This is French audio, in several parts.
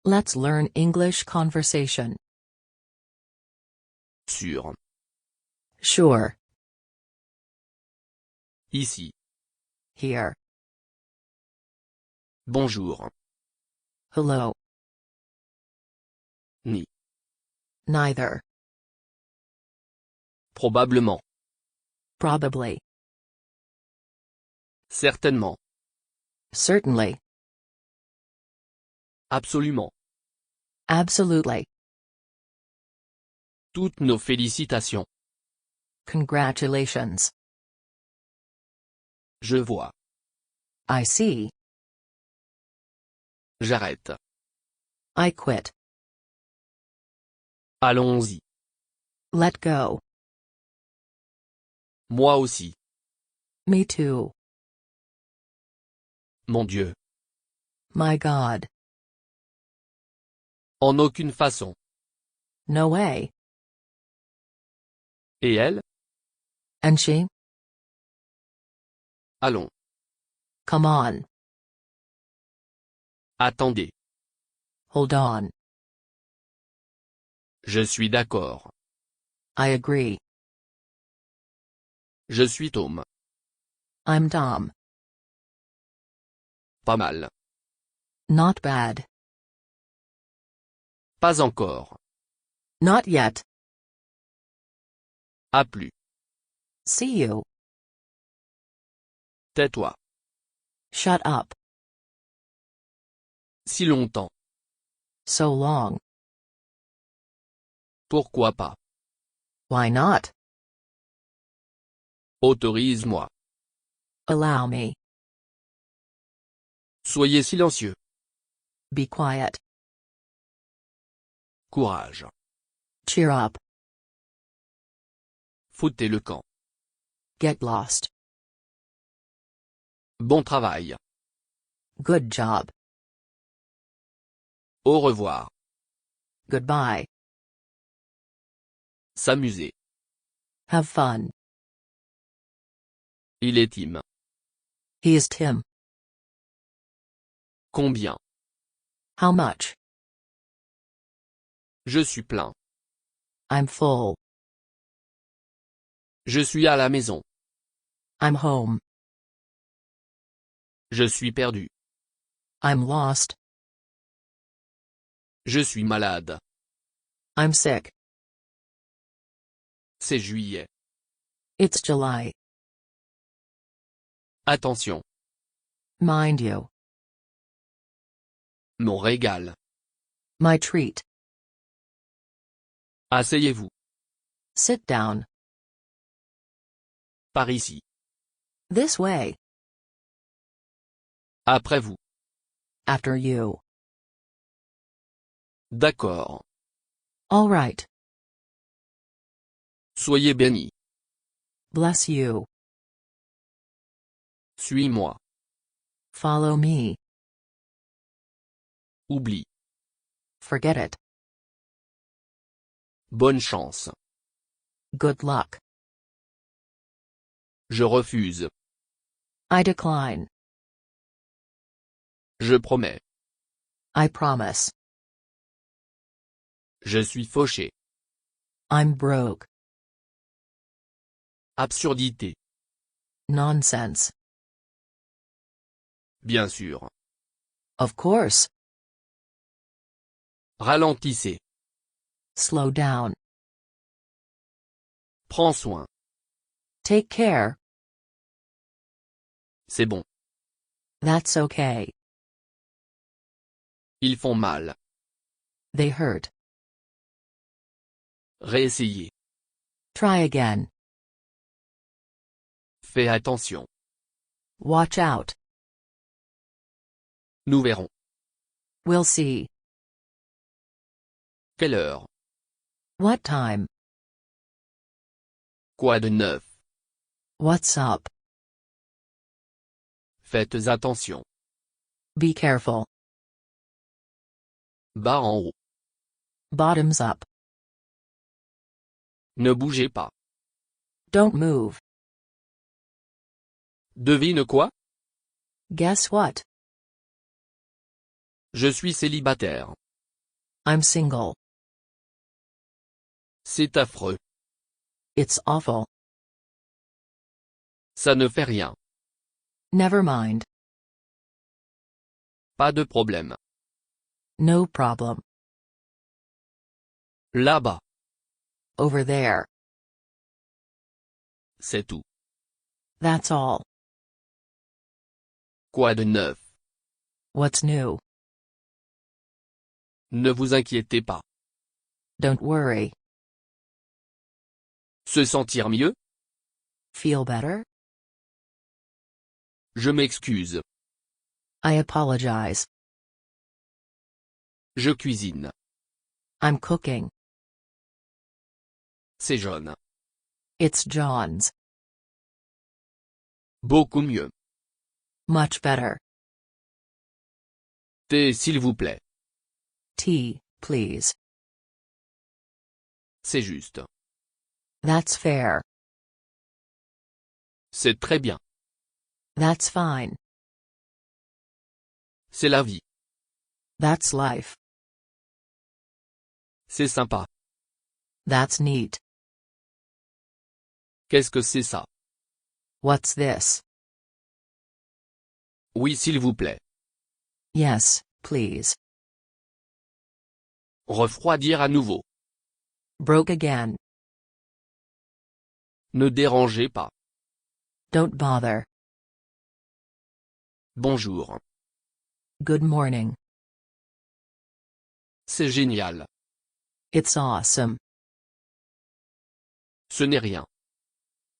Let's learn English conversation. Sur. Sure. Ici. Here. Bonjour. Hello. Ni. Neither. Probablement. Probably. Certainement. Certainly. Absolument. Absolutely. Toutes nos félicitations. Congratulations. Je vois. I see. J'arrête. I quit. Allons-y. Let go. Moi aussi. Me too. Mon Dieu. My God. En aucune façon. No way. Et elle? And she? Allons. Come on. Attendez. Hold on. Je suis d'accord. I agree. Je suis Tom. I'm Tom. Pas mal. Not bad. Pas encore. Not yet. À plus. See you. Tais-toi. Shut up. Si longtemps. So long. Pourquoi pas? Why not? Autorise-moi. Allow me. Soyez silencieux. Be quiet. Courage. Cheer up. Foutez le camp. Get lost. Bon travail. Good job. Au revoir. Goodbye. S'amuser. Have fun. Il est Tim. He is Tim. Combien? How much? Je suis plein. I'm full. Je suis à la maison. I'm home. Je suis perdu. I'm lost. Je suis malade. I'm sick. C'est juillet. It's July. Attention. Mind you. Mon régal. My treat. Asseyez-vous. Sit down. Par ici. This way. Après vous. After you. D'accord. All right. Soyez bénis. Bless you. Suis-moi. Follow me. Oublie. Forget it. Bonne chance. Good luck. Je refuse. I decline. Je promets. I promise. Je suis fauché. I'm broke. Absurdité. Nonsense. Bien sûr. Of course. Ralentissez. Slow down. Prends soin. Take care. C'est bon. That's okay. Ils font mal. They hurt. Réessayez. Try again. Fais attention. Watch out. Nous verrons. We'll see. Quelle heure? What time? Quoi de neuf? What's up? Faites attention. Be careful. Bas en haut. Bottoms up. Ne bougez pas. Don't move. Devine quoi? Guess what? Je suis célibataire. I'm single. C'est affreux. It's awful. Ça ne fait rien. Never mind. Pas de problème. No problem. Là-bas. Over there. C'est tout. That's all. Quoi de neuf? What's new? Ne vous inquiétez pas. Don't worry. Se sentir mieux? Feel better? Je m'excuse. I apologize. Je cuisine. I'm cooking. C'est jaune. It's John's. Beaucoup mieux. Much better. Thé s'il vous plaît. Tea, please. C'est juste. That's fair. C'est très bien. That's fine. C'est la vie. That's life. C'est sympa. That's neat. Qu'est-ce que c'est ça? What's this? Oui s'il vous plaît. Yes, please. Refroidir à nouveau. Broke again. Ne dérangez pas. Don't bother. Bonjour. Good morning. C'est génial. It's awesome. Ce n'est rien.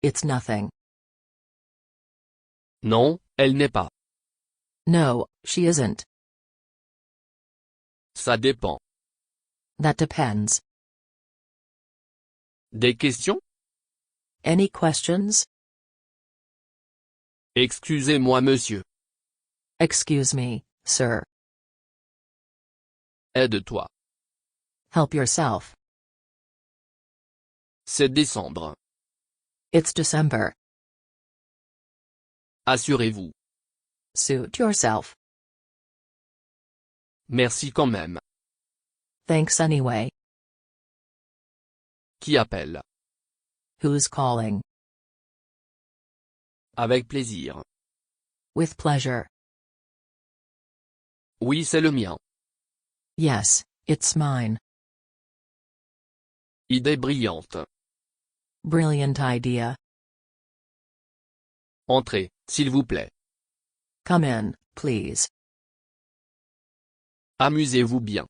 It's nothing. Non, elle n'est pas. No, she isn't. Ça dépend. That depends. Des questions? Any questions? Excusez-moi monsieur. Excuse me, sir. Aide-toi. Help yourself. C'est décembre. It's December. Assurez-vous. Suit yourself. Merci quand même. Thanks anyway. Qui appelle? Who's calling? Avec plaisir. With pleasure. Oui, c'est le mien. Yes, it's mine. Idée brillante. Brilliant idea. Entrez, s'il vous plaît. Come in, please. Amusez-vous bien.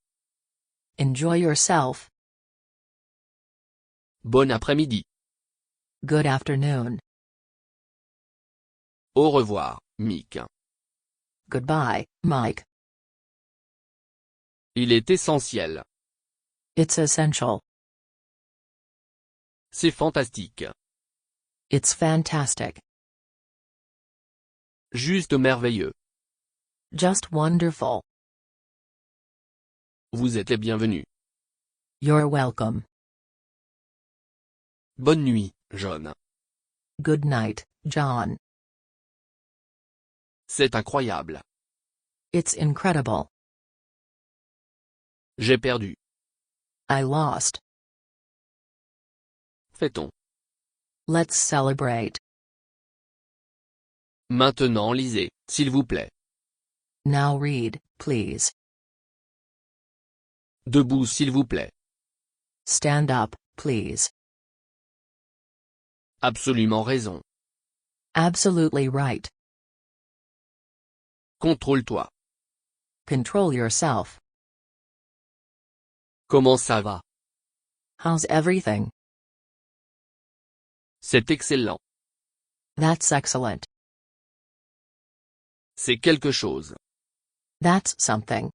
Enjoy yourself. Bon après-midi. Good afternoon. Au revoir, Mick. Goodbye, Mike. Il est essentiel. It's essential. C'est fantastique. It's fantastic. Juste merveilleux. Just wonderful. Vous êtes les bienvenus. You're welcome. Bonne nuit, John. Good night, John. C'est incroyable. It's incredible. J'ai perdu. I lost. Fait-on. Let's celebrate. Maintenant lisez, s'il vous plaît. Now read, please. Debout s'il vous plaît. Stand up, please. Absolument raison. Absolutely right. Contrôle-toi. Control yourself. Comment ça va? How's everything? C'est excellent. That's excellent. C'est quelque chose. That's something.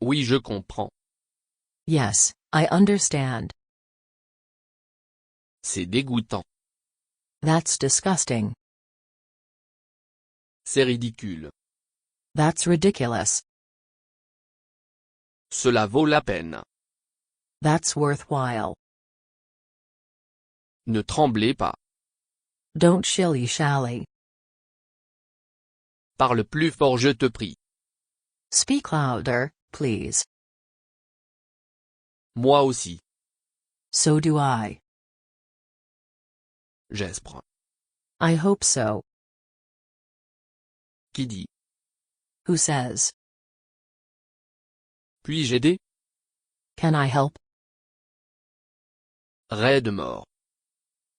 Oui, je comprends. Yes, I understand. C'est dégoûtant. That's disgusting. C'est ridicule. That's ridiculous. Cela vaut la peine. That's worthwhile. Ne tremblez pas. Don't shilly-shally. Parle plus fort, je te prie. Speak louder, Please. Moi aussi. So do I. J'espère. I hope so. Qui dit? Who says? Puis-je aider? Can I help? Raide mort.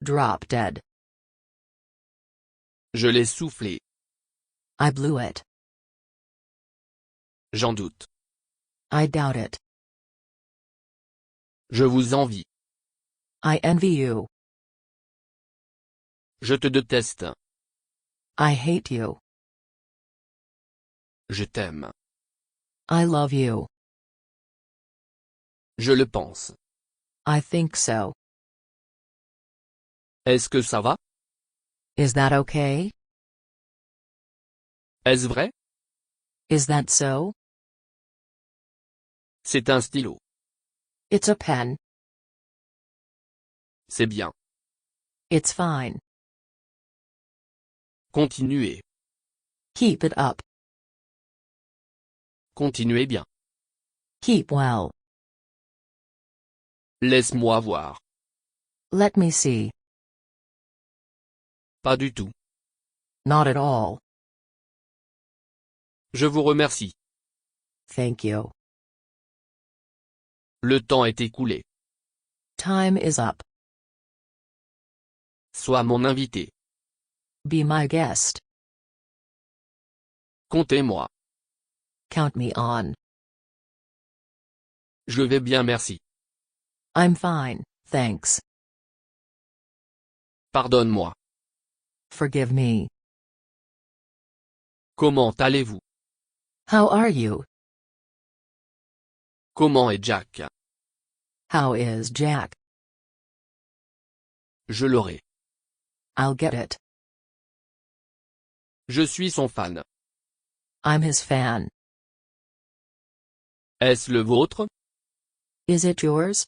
Drop dead. Je l'ai soufflé. I blew it. J'en doute. I doubt it. Je vous envie. I envy you. Je te déteste. I hate you. Je t'aime. I love you. Je le pense. I think so. Est-ce que ça va? Is that okay? Est-ce vrai? Is that so? C'est un stylo. It's a pen. C'est bien. It's fine. Continuez. Keep it up. Continuez bien. Keep well. Laisse-moi voir. Let me see. Pas du tout. Not at all. Je vous remercie. Thank you. Le temps est écoulé. Time is up. Sois mon invité. Be my guest. Comptez-moi. Count me on. Je vais bien, merci. I'm fine, thanks. Pardonne-moi. Forgive me. Comment allez-vous? How are you? Comment est Jack? How is Jack? Je l'aurai. I'll get it. Je suis son fan. I'm his fan. Est-ce le vôtre? Is it yours?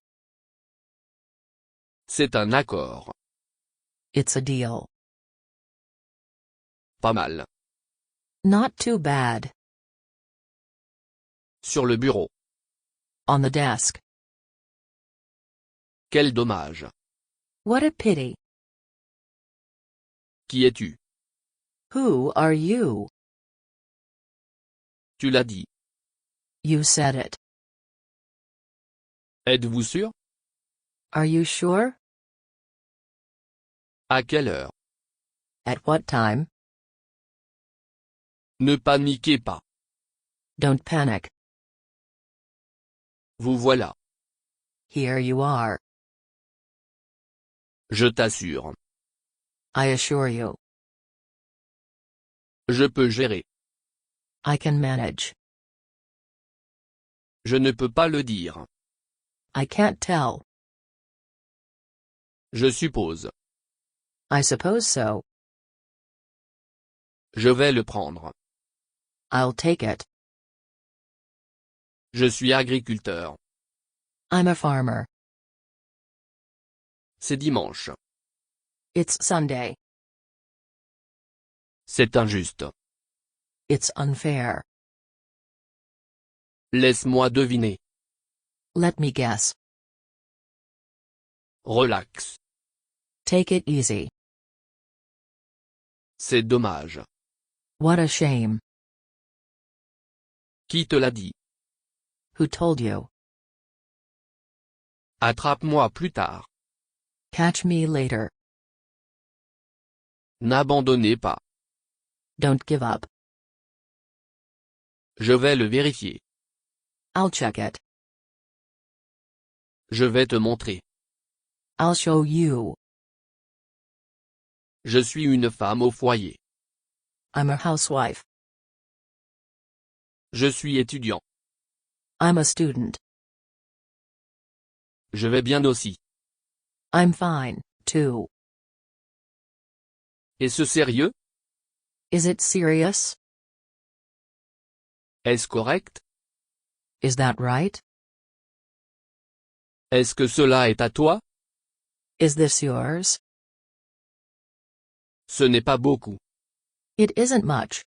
C'est un accord. It's a deal. Pas mal. Not too bad. Sur le bureau. On the desk. Quel dommage. What a pity. Qui es-tu? Who are you? Tu l'as dit. You said it. Êtes-vous sûr? Are you sure? À quelle heure? At what time? Ne paniquez pas. Don't panic. Vous voilà. Here you are. Je t'assure. I assure you. Je peux gérer. I can manage. Je ne peux pas le dire. I can't tell. Je suppose. I suppose so. Je vais le prendre. I'll take it. Je suis agriculteur. I'm a farmer. C'est dimanche. It's Sunday. C'est injuste. It's unfair. Laisse-moi deviner. Let me guess. Relax. Take it easy. C'est dommage. What a shame. Qui te l'a dit? Who told you? Attrape-moi plus tard. Catch me later. N'abandonnez pas. Don't give up. Je vais le vérifier. I'll check it. Je vais te montrer. I'll show you. Je suis une femme au foyer. I'm a housewife. Je suis étudiant. I'm a student. Je vais bien aussi. I'm fine, too. Est-ce sérieux? Is it serious? Est-ce correct? Is that right? Est-ce que cela est à toi? Is this yours? Ce n'est pas beaucoup. It isn't much.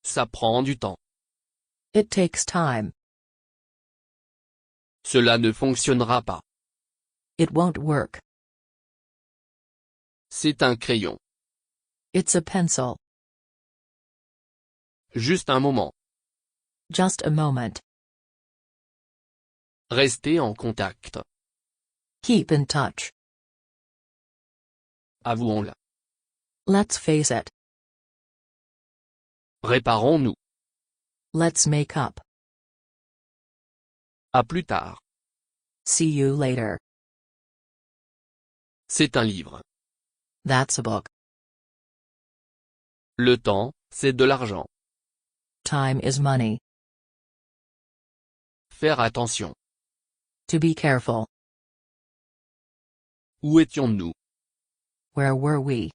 Ça prend du temps. It takes time. Cela ne fonctionnera pas. It won't work. C'est un crayon. It's a pencil. Juste un moment. Just a moment. Restez en contact. Keep in touch. Avouons-le. Let's face it. Réparons-nous. Let's make up. À plus tard. See you later. C'est un livre. That's a book. Le temps, c'est de l'argent. Time is money. Faire attention. To be careful. Où étions-nous? Where were we?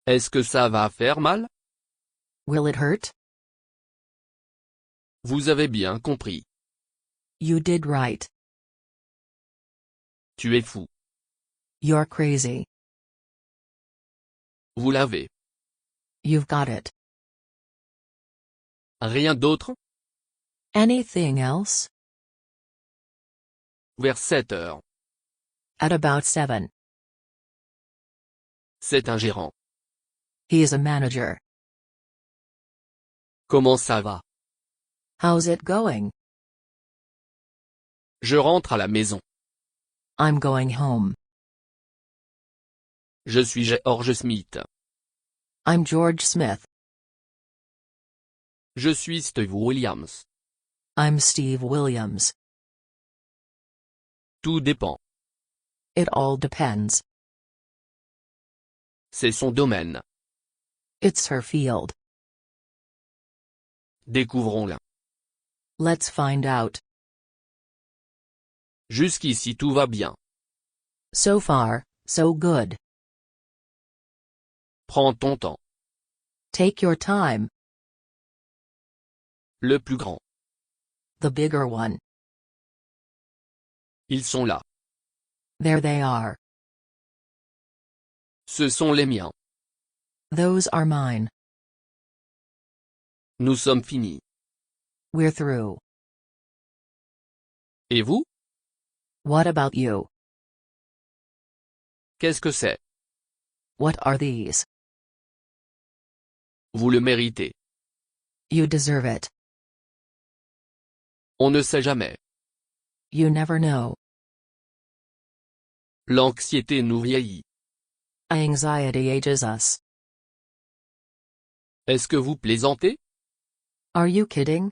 Est-ce que ça va faire mal? Will it hurt? Vous avez bien compris. You did right. Tu es fou. You're crazy. Vous l'avez. You've got it. Rien d'autre? Anything else? Vers 7 heures. At about 7. C'est un gérant. He is a manager. Comment ça va? How's it going? Je rentre à la maison. I'm going home. Je suis George Smith. I'm George Smith. Je suis Steve Williams. I'm Steve Williams. Tout dépend. It all depends. C'est son domaine. It's her field. Découvrons-le. Let's find out. Jusqu'ici tout va bien. So far, so good. Prends ton temps. Take your time. Le plus grand. The bigger one. Ils sont là. There they are. Ce sont les miens. Those are mine. Nous sommes finis. We're through. Et vous? What about you? Qu'est-ce que c'est? What are these? Vous le méritez. You deserve it. On ne sait jamais. You never know. L'anxiété nous vieillit. Anxiety ages us. Est-ce que vous plaisantez? Are you kidding?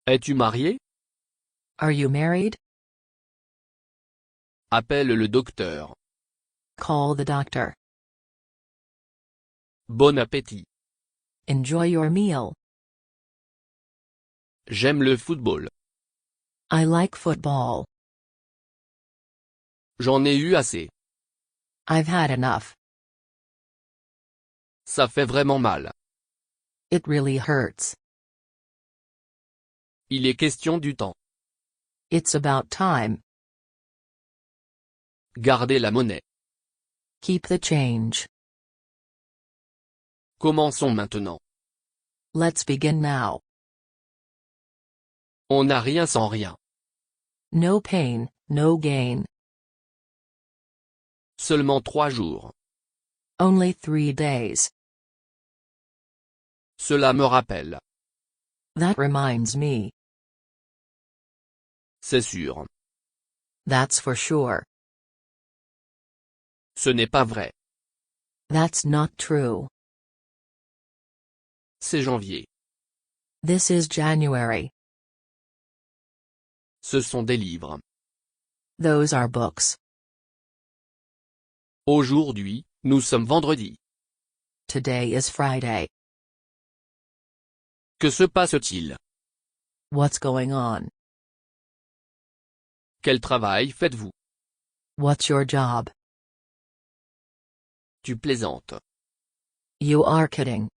Es-tu marié? Are you married? Appelle le docteur. Call the doctor. Bon appétit. Enjoy your meal. J'aime le football. I like football. J'en ai eu assez. I've had enough. Ça fait vraiment mal. It really hurts. Il est question du temps. It's about time. Gardez la monnaie. Keep the change. Commençons maintenant. Let's begin now. On n'a rien sans rien. No pain, no gain. Seulement 3 jours. Only 3 days. Cela me rappelle. That reminds me. C'est sûr. That's for sure. Ce n'est pas vrai. That's not true. C'est janvier. This is January. Ce sont des livres. Those are books. Aujourd'hui, nous sommes vendredi. Today is Friday. Que se passe-t-il? What's going on? Quel travail faites-vous? What's your job? Tu plaisantes. You are kidding.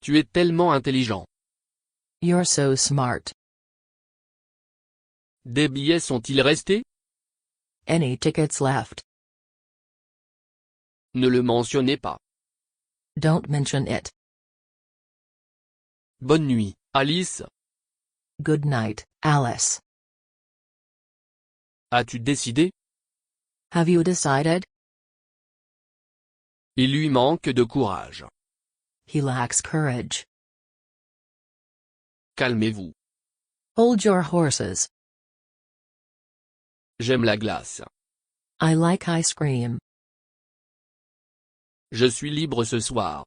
Tu es tellement intelligent. You're so smart. Des billets sont-ils restés? Any tickets left? Ne le mentionnez pas. Don't mention it. Bonne nuit, Alice. Good night, Alice. As-tu décidé? Have you decided? Il lui manque de courage. He lacks courage. Calmez-vous. Hold your horses. J'aime la glace. I like ice cream. Je suis libre ce soir.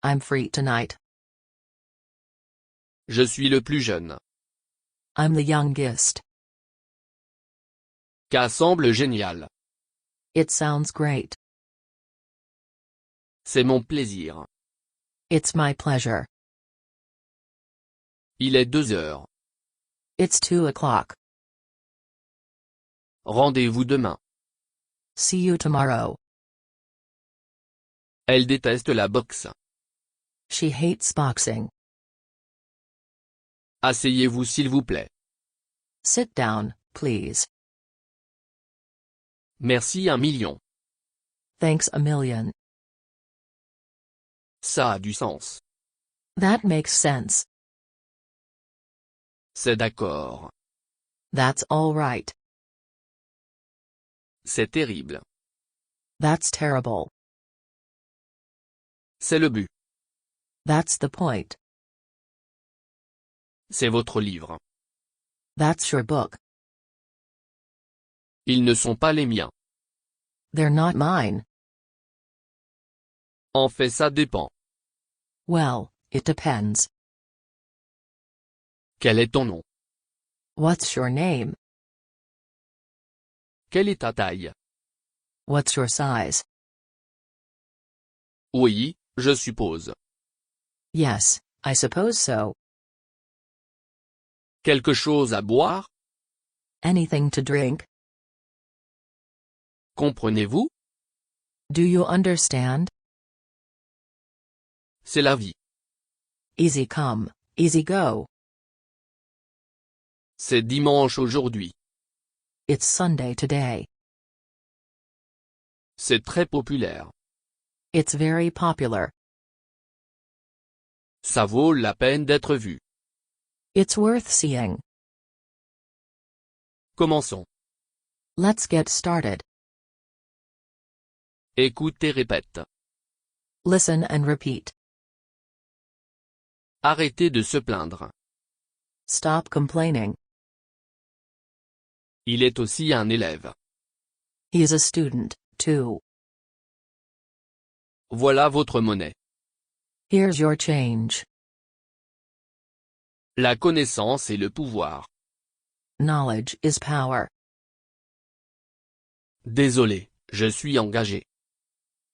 I'm free tonight. Je suis le plus jeune. I'm the youngest. Cas semble génial. It sounds great. C'est mon plaisir. It's my pleasure. Il est 2 heures. It's 2 o'clock. Rendez-vous demain. See you tomorrow. Elle déteste la boxe. She hates boxing. Asseyez-vous s'il vous plaît. Sit down, please. Merci 1 million. Thanks a million. Ça a du sens. That makes sense. C'est d'accord. That's all right. C'est terrible. That's terrible. C'est le but. That's the point. C'est votre livre. That's your book. Ils ne sont pas les miens. They're not mine. En fait, ça dépend. Well, it depends. Quel est ton nom? What's your name? Quelle est ta taille? What's your size? Oui, je suppose. Yes, I suppose so. Quelque chose à boire? Anything to drink? Comprenez-vous? Do you understand? C'est la vie. Easy come, easy go. C'est dimanche aujourd'hui. It's Sunday today. C'est très populaire. It's very popular. Ça vaut la peine d'être vu. It's worth seeing. Commençons. Let's get started. Écoute et répète. Listen and repeat. Arrêtez de se plaindre. Stop complaining. Il est aussi un élève. He's a student, too. Voilà votre monnaie. Here's your change. La connaissance et le pouvoir. Knowledge is power. Désolé, je suis engagé.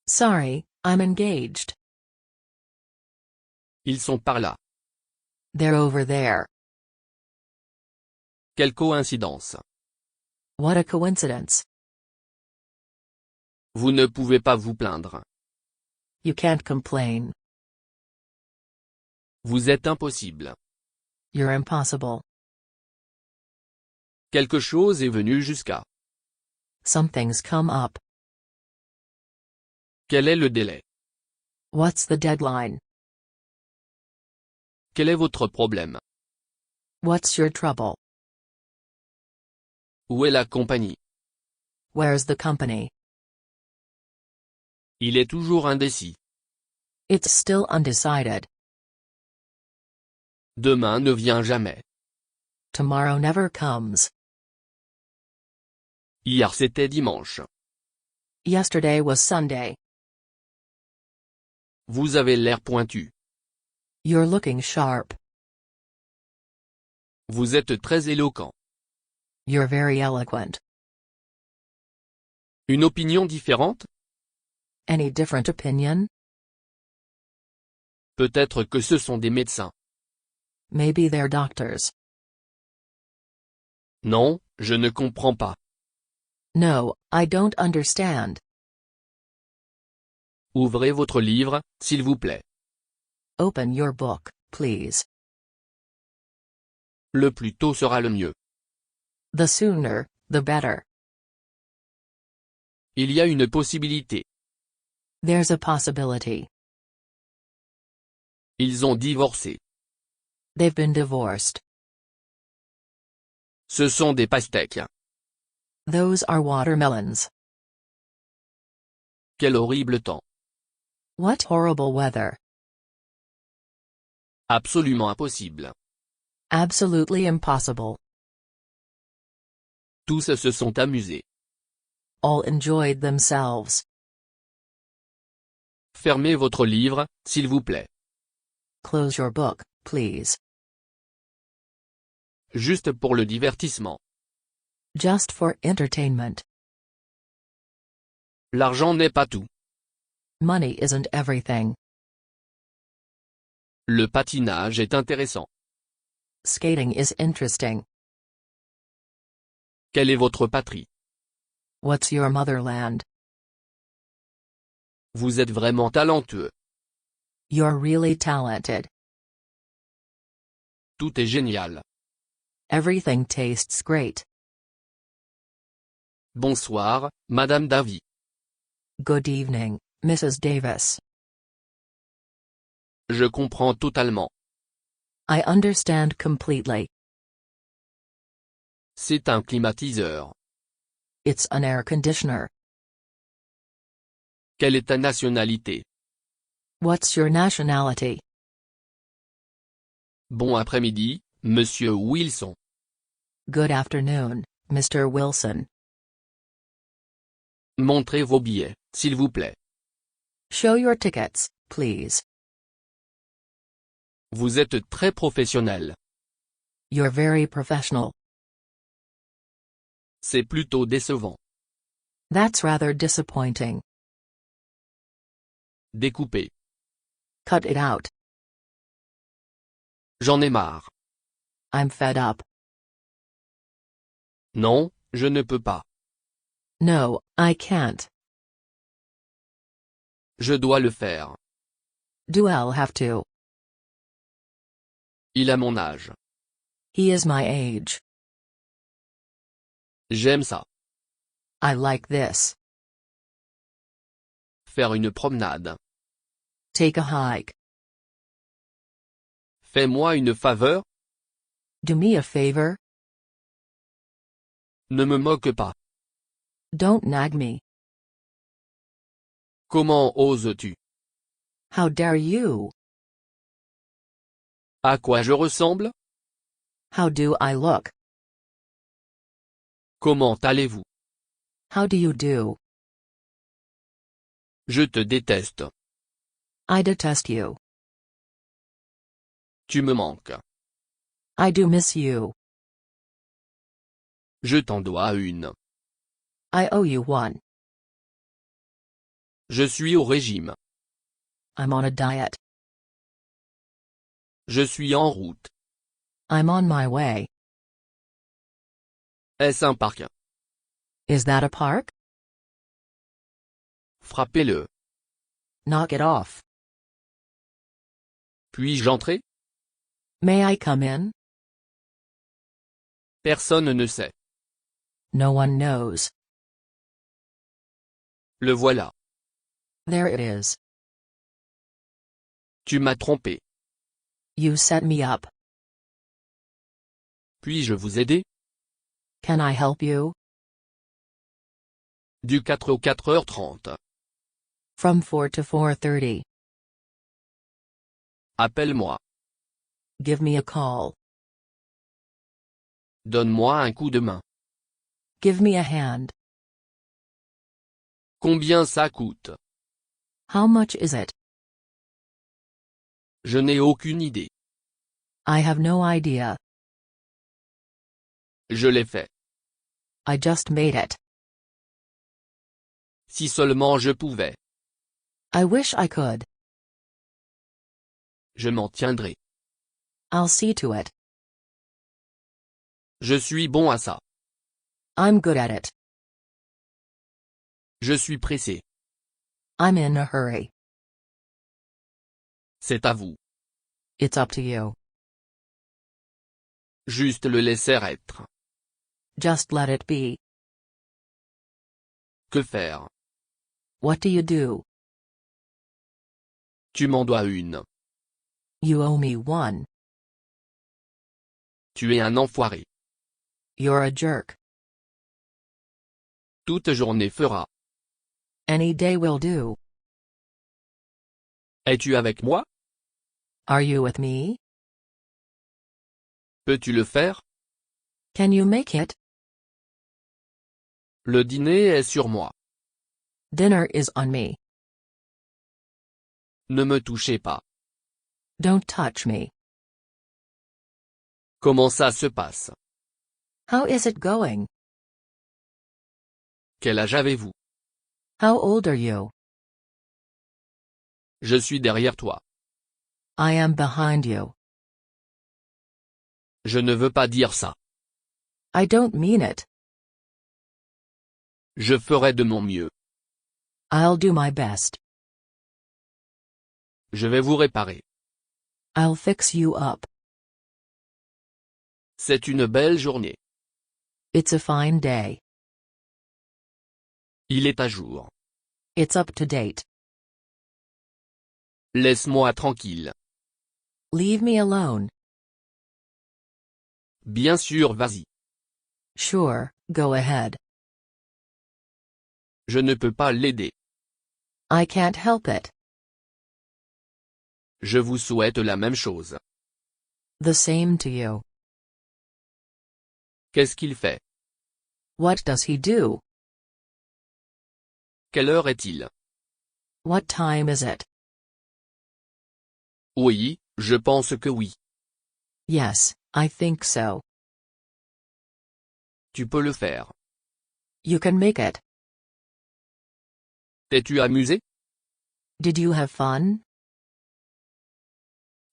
Sorry, I'm engaged. Ils sont par là. They're over there. Quelle coïncidence. What a coincidence. Vous ne pouvez pas vous plaindre. You can't complain. Vous êtes impossible. You're impossible. Quelque chose est venu jusqu'à. Something's come up. Quel est le délai? What's the deadline? Quel est votre problème? What's your trouble? Où est la compagnie? Where's the company? Il est toujours indécis. It's still undecided. Demain ne vient jamais. Tomorrow never comes. Hier c'était dimanche. Yesterday was Sunday. Vous avez l'air pointu. You're looking sharp. Vous êtes très éloquent. You're very eloquent. Une opinion différente? Any different opinion? Peut-être que ce sont des médecins. Maybe they're doctors. Non, je ne comprends pas. No, I don't understand. Ouvrez votre livre, s'il vous plaît. Open your book, please. Le plus tôt sera le mieux. The sooner, the better. Il y a une possibilité. There's a possibility. Ils ont divorcé. They've been divorced. Ce sont des pastèques. Those are watermelons. Quel horrible temps. What horrible weather. Absolument impossible. Absolutely impossible. Tous se sont amusés. All enjoyed themselves. Fermez votre livre, s'il vous plaît. Close your book, please. Juste pour le divertissement. Just for entertainment. L'argent n'est pas tout. Money isn't everything. Le patinage est intéressant. Skating is interesting. Quelle est votre patrie? What's your motherland? Vous êtes vraiment talentueux. You're really talented. Tout est génial. Everything tastes great. Bonsoir, Madame Davy. Good evening, Mrs. Davis. Je comprends totalement. I understand completely. C'est un climatiseur. It's an air conditioner. Quelle est ta nationalité? What's your nationality? Bon après-midi, Monsieur Wilson. Good afternoon, Mr. Wilson. Montrez vos billets, s'il vous plaît. Show your tickets, please. Vous êtes très professionnel. You're very professional. C'est plutôt décevant. That's rather disappointing. Découpez. Cut it out. J'en ai marre. I'm fed up. Non, je ne peux pas. No, I can't. Je dois le faire. Do I'll have to. Il a mon âge. He is my age. J'aime ça. I like this. Faire une promenade. Take a hike. Fais-moi une faveur. Do me a favor. Ne me moque pas. Don't nag me. Comment oses-tu? How dare you? À quoi je ressemble? How do I look? Comment allez-vous? How do you do? Je te déteste. I detest you. Tu me manques. I do miss you. Je t'en dois une. I owe you one. Je suis au régime. I'm on a diet. Je suis en route. I'm on my way. Est-ce un parc? Is that a park? Frappez-le. Knock it off. Puis-je entrer? May I come in? Personne ne sait. No one knows. Le voilà. There it is. Tu m'as trompé. You set me up. Puis-je vous aider? Can I help you? Du 4 au 4h30. From 4 to 4:30. Appelle-moi. Give me a call. Donne-moi un coup de main. Give me a hand. Combien ça coûte? How much is it? Je n'ai aucune idée. I have no idea. Je l'ai fait. I just made it. Si seulement je pouvais. I wish I could. Je m'en tiendrai. I'll see to it. Je suis bon à ça. I'm good at it. Je suis pressé. I'm in a hurry. C'est à vous. It's up to you. Juste le laisser être. Just let it be. Que faire? What do you do? Tu m'en dois une. You owe me one. Tu es un enfoiré. You're a jerk. Toute journée fera. Any day will do. Es-tu avec moi? Are you with me? Peux-tu le faire? Can you make it? Le dîner est sur moi. Dinner is on me. Ne me touchez pas. Don't touch me. Comment ça se passe? How is it going? Quel âge avez-vous? How old are you? Je suis derrière toi. I am behind you. Je ne veux pas dire ça. I don't mean it. Je ferai de mon mieux. I'll do my best. Je vais vous réparer. I'll fix you up. C'est une belle journée. It's a fine day. Il est à jour. It's up to date. Laisse-moi tranquille. Leave me alone. Bien sûr, vas-y. Sure, go ahead. Je ne peux pas l'aider. I can't help it. Je vous souhaite la même chose. The same to you. Qu'est-ce qu'il fait? What does he do? Quelle heure est-il? What time is it? Oui, je pense que oui. Yes, I think so. Tu peux le faire. You can make it. T'es-tu amusé? Did you have fun?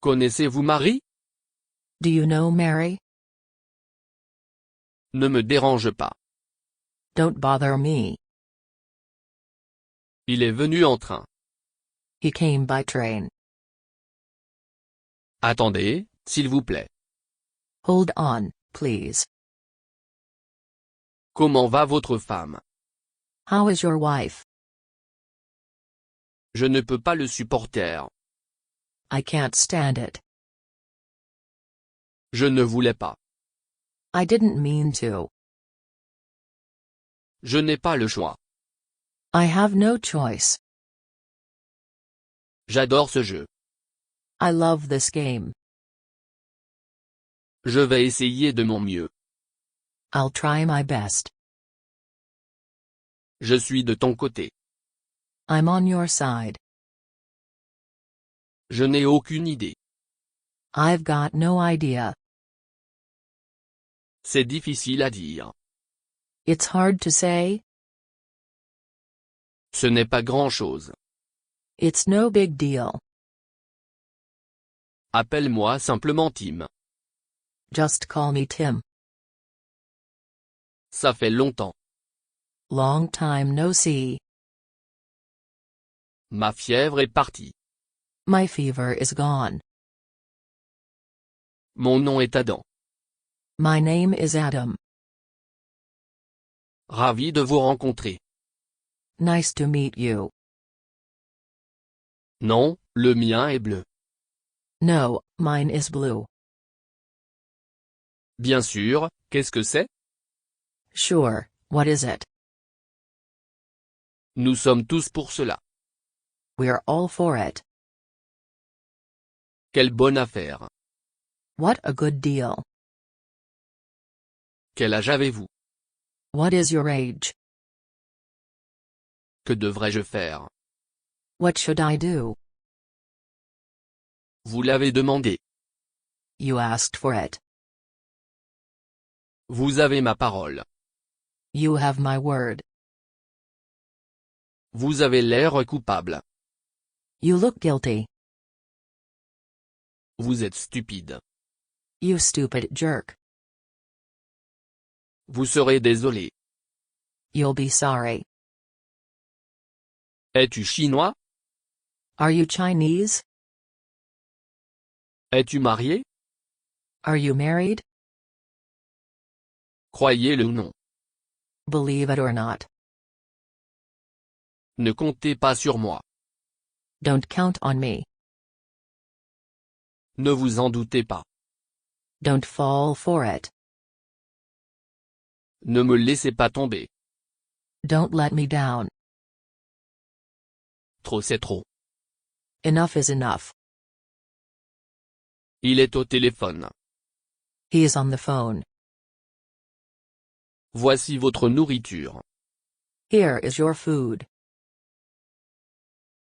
Connaissez-vous Marie? Do you know Mary? Ne me dérange pas. Don't bother me. Il est venu en train. He came by train. Attendez, s'il vous plaît. Hold on, please. Comment va votre femme? How is your wife? Je ne peux pas le supporter. I can't stand it. Je ne voulais pas. I didn't mean to. Je n'ai pas le choix. I have no choice. J'adore ce jeu. I love this game. Je vais essayer de mon mieux. I'll try my best. Je suis de ton côté. I'm on your side. Je n'ai aucune idée. I've got no idea. C'est difficile à dire. It's hard to say. Ce n'est pas grand-chose. It's no big deal. Appelle-moi simplement Tim. Just call me Tim. Ça fait longtemps. Long time no see. Ma fièvre est partie. My fever is gone. Mon nom est Adam. My name is Adam. Ravi de vous rencontrer. Nice to meet you. Non, le mien est bleu. No, mine is blue. Bien sûr, qu'est-ce que c'est? Sure, what is it? Nous sommes tous pour cela. We're all for it. Quelle bonne affaire. What a good deal. Quel âge avez-vous? What is your age? Que devrais-je faire? What should I do? Vous l'avez demandé. You asked for it. Vous avez ma parole. You have my word. Vous avez l'air coupable. You look guilty. Vous êtes stupide. You stupid jerk. Vous serez désolé. You'll be sorry. Es-tu chinois? Are you Chinese? Es-tu marié? Are you married? Croyez-le ou non. Believe it or not. Ne comptez pas sur moi. Don't count on me. Ne vous en doutez pas. Don't fall for it. Ne me laissez pas tomber. Don't let me down. Trop c'est trop. Enough is enough. Il est au téléphone. He is on the phone. Voici votre nourriture. Here is your food.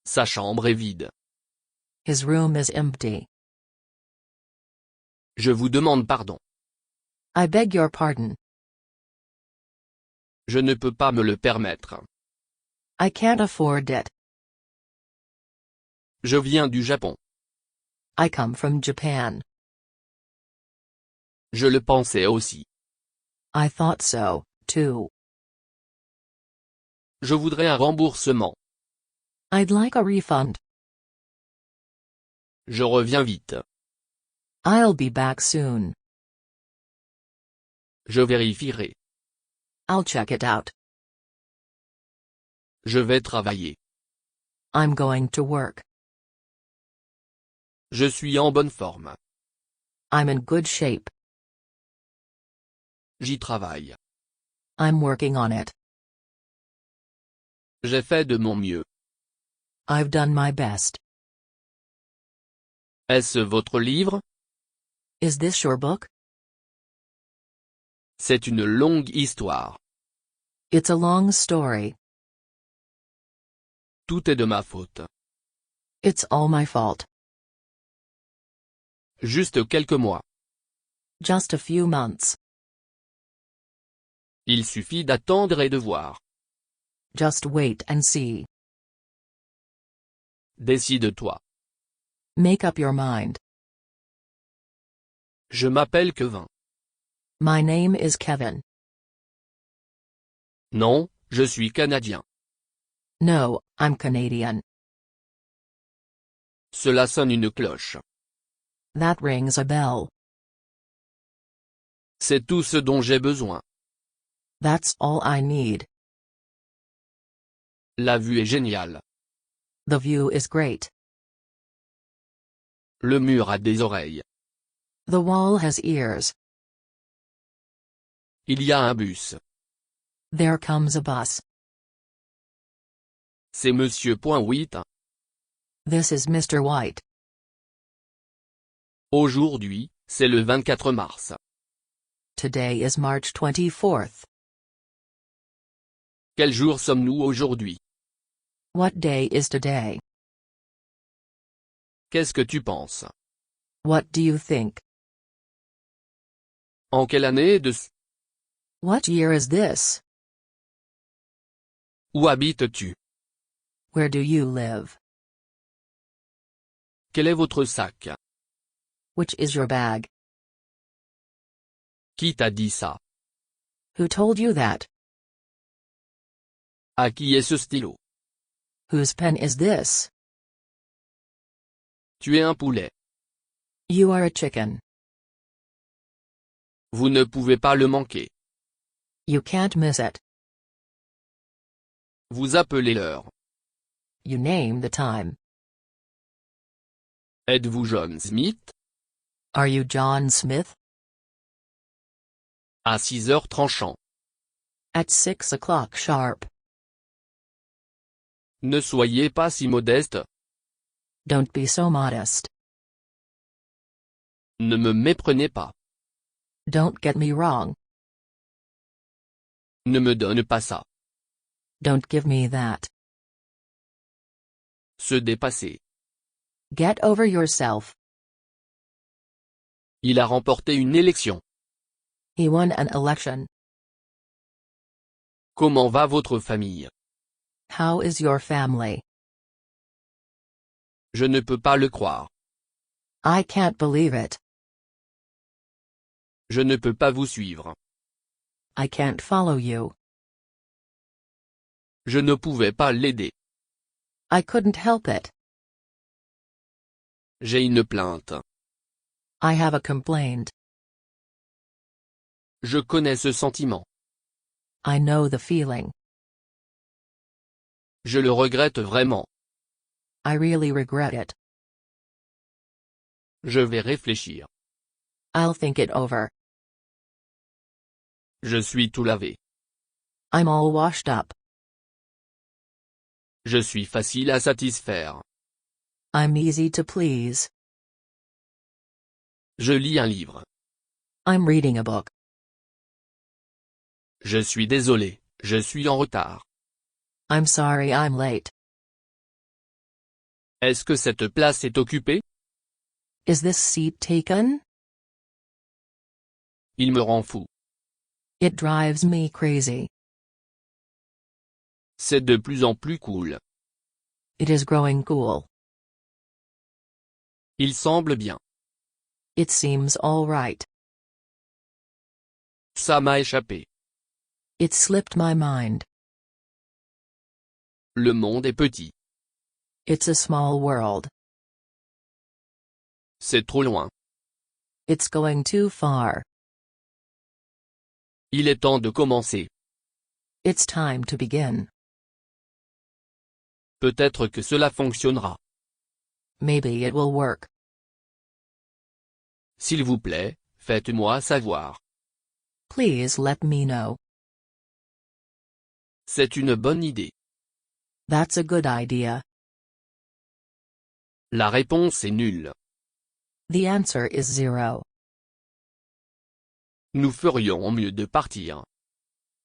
Sa chambre est vide. His room is empty. Je vous demande pardon. I beg your pardon. Je ne peux pas me le permettre. I can't afford it. Je viens du Japon. I come from Japan. Je le pensais aussi. I thought so, too. Je voudrais un remboursement. I'd like a refund. Je reviens vite. I'll be back soon. Je vérifierai. I'll check it out. Je vais travailler. I'm going to work. Je suis en bonne forme. I'm in good shape. J'y travaille. I'm working on it. J'ai fait de mon mieux. I've done my best. Est-ce votre livre? Is this your book? C'est une longue histoire. It's a long story. Tout est de ma faute. It's all my fault. Juste quelques mois. Just a few months. Il suffit d'attendre et de voir. Just wait and see. Décide-toi. Make up your mind. Je m'appelle Kevin. My name is Kevin. Non, je suis canadien. No, I'm Canadian. Cela sonne une cloche. That rings a bell. C'est tout ce dont j'ai besoin. That's all I need. La vue est géniale. The view is great. Le mur a des oreilles. The wall has ears. Il y a un bus. There comes a bus. C'est Monsieur Point 8. This is Mr. White. Aujourd'hui, c'est le 24 mars. Today is March 24th. Quel jour sommes-nous aujourd'hui? What day is today? Qu'est-ce que tu penses? What do you think? En quelle année est-ce? What year is this? Où habites-tu? Where do you live? Quel est votre sac? Which is your bag? Qui t'a dit ça? Who told you that? À qui est ce stylo? Whose pen is this? Tu es un poulet. You are a chicken. Vous ne pouvez pas le manquer. You can't miss it. Vous appelez l'heure. You name the time. Êtes-vous John Smith? Are you John Smith? À 6 heures tranchant. At 6 o'clock sharp. Ne soyez pas si modeste. Don't be so modest. Ne me méprenez pas. Don't get me wrong. Ne me donne pas ça. Don't give me that. Se dépasser. Get over yourself. Il a remporté une élection. He won an election. Comment va votre famille? How is your family? Je ne peux pas le croire. I can't believe it. Je ne peux pas vous suivre. I can't follow you. Je ne pouvais pas l'aider. I couldn't help it. J'ai une plainte. I have a complaint. Je connais ce sentiment. I know the feeling. Je le regrette vraiment. I really regret it. Je vais réfléchir. I'll think it over. Je suis tout lavé. I'm all washed up. Je suis facile à satisfaire. I'm easy to please. Je lis un livre. I'm reading a book. Je suis désolé, je suis en retard. I'm sorry I'm late. Est-ce que cette place est occupée? Is this seat taken? Il me rend fou. It drives me crazy. C'est de plus en plus cool. It is growing cool. Il semble bien. It seems all right. Ça m'a échappé. It slipped my mind. Le monde est petit. It's a small world. C'est trop loin. It's going too far. Il est temps de commencer. It's time to begin. Peut-être que cela fonctionnera. Maybe it will work. S'il vous plaît, faites-moi savoir. Please let me know. C'est une bonne idée. That's a good idea. La réponse est nulle. The answer is 0. Nous ferions mieux de partir.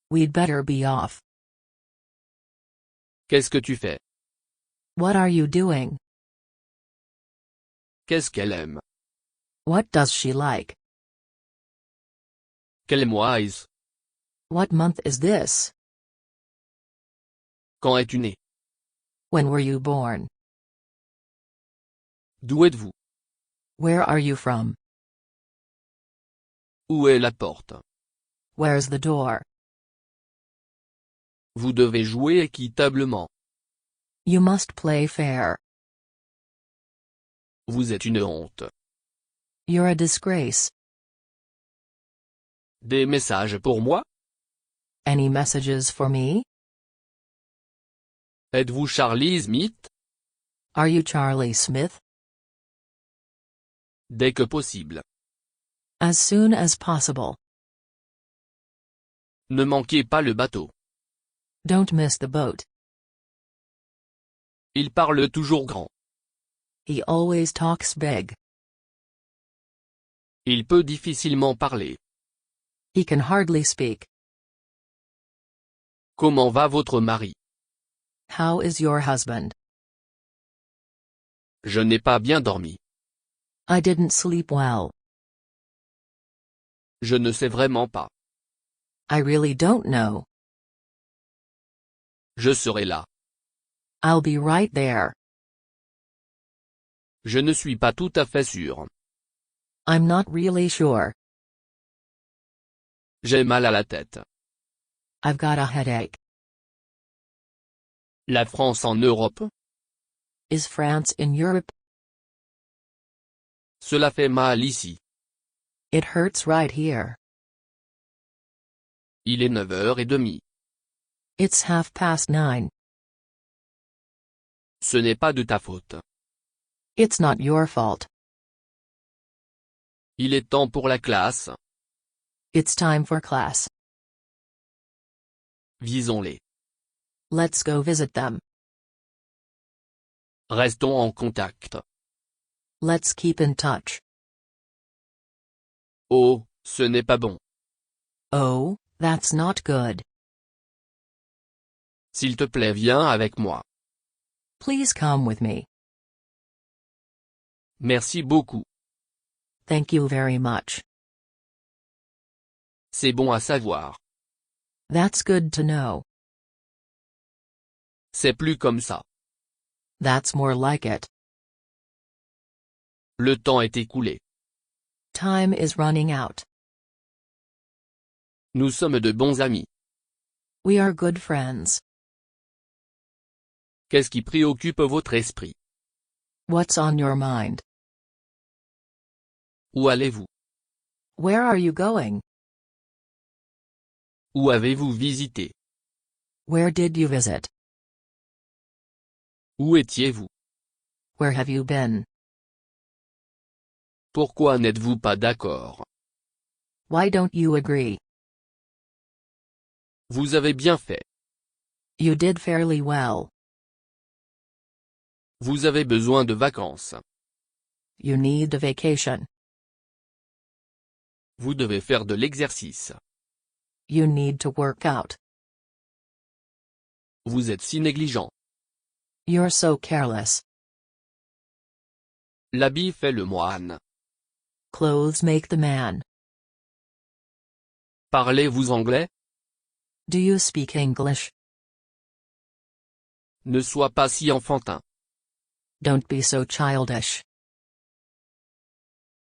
We'd better be off. Qu'est-ce que tu fais? What are you doing? Qu'est-ce qu'elle aime? What does she like? Quel mois est-ce? What month is this? Quand es-tu né? When were you born? D'où êtes-vous? Where are you from? Où est la porte? Where's the door? Vous devez jouer équitablement. You must play fair. Vous êtes une honte. You're a disgrace. Des messages pour moi? Any messages for me? Êtes-vous Charlie Smith? Are you Charlie Smith? Dès que possible. As soon as possible. Ne manquez pas le bateau. Don't miss the boat. Il parle toujours grand. He always talks big. Il peut difficilement parler. He can hardly speak. Comment va votre mari? How is your husband? Je n'ai pas bien dormi. I didn't sleep well. Je ne sais vraiment pas. I really don't know. Je serai là. I'll be right there. Je ne suis pas tout à fait sûr. I'm not really sure. J'ai mal à la tête. I've got a headache. La France en Europe? Is France in Europe? Cela fait mal ici. It hurts right here. Il est 9h30. It's 9:30. Ce n'est pas de ta faute. It's not your fault. Il est temps pour la classe. It's time for class. Visons-les. Let's go visit them. Restons en contact. Let's keep in touch. Oh, ce n'est pas bon. Oh, that's not good. S'il te plaît, viens avec moi. Please come with me. Merci beaucoup. Thank you very much. C'est bon à savoir. That's good to know. C'est plus comme ça. That's more like it. Le temps est écoulé. Time is running out. Nous sommes de bons amis. We are good friends. Qu'est-ce qui préoccupe votre esprit? What's on your mind? Où allez-vous? Where are you going? Où avez-vous visité? Where did you visit? Où étiez-vous? Where have you been? Pourquoi n'êtes-vous pas d'accord? Why don't you agree? Vous avez bien fait. You did fairly well. Vous avez besoin de vacances. You need a vacation. Vous devez faire de l'exercice. You need to work out. Vous êtes si négligent. You're so careless. L'habit fait le moine. Clothes make the man. Parlez-vous anglais? Do you speak English? Ne sois pas si enfantin. Don't be so childish.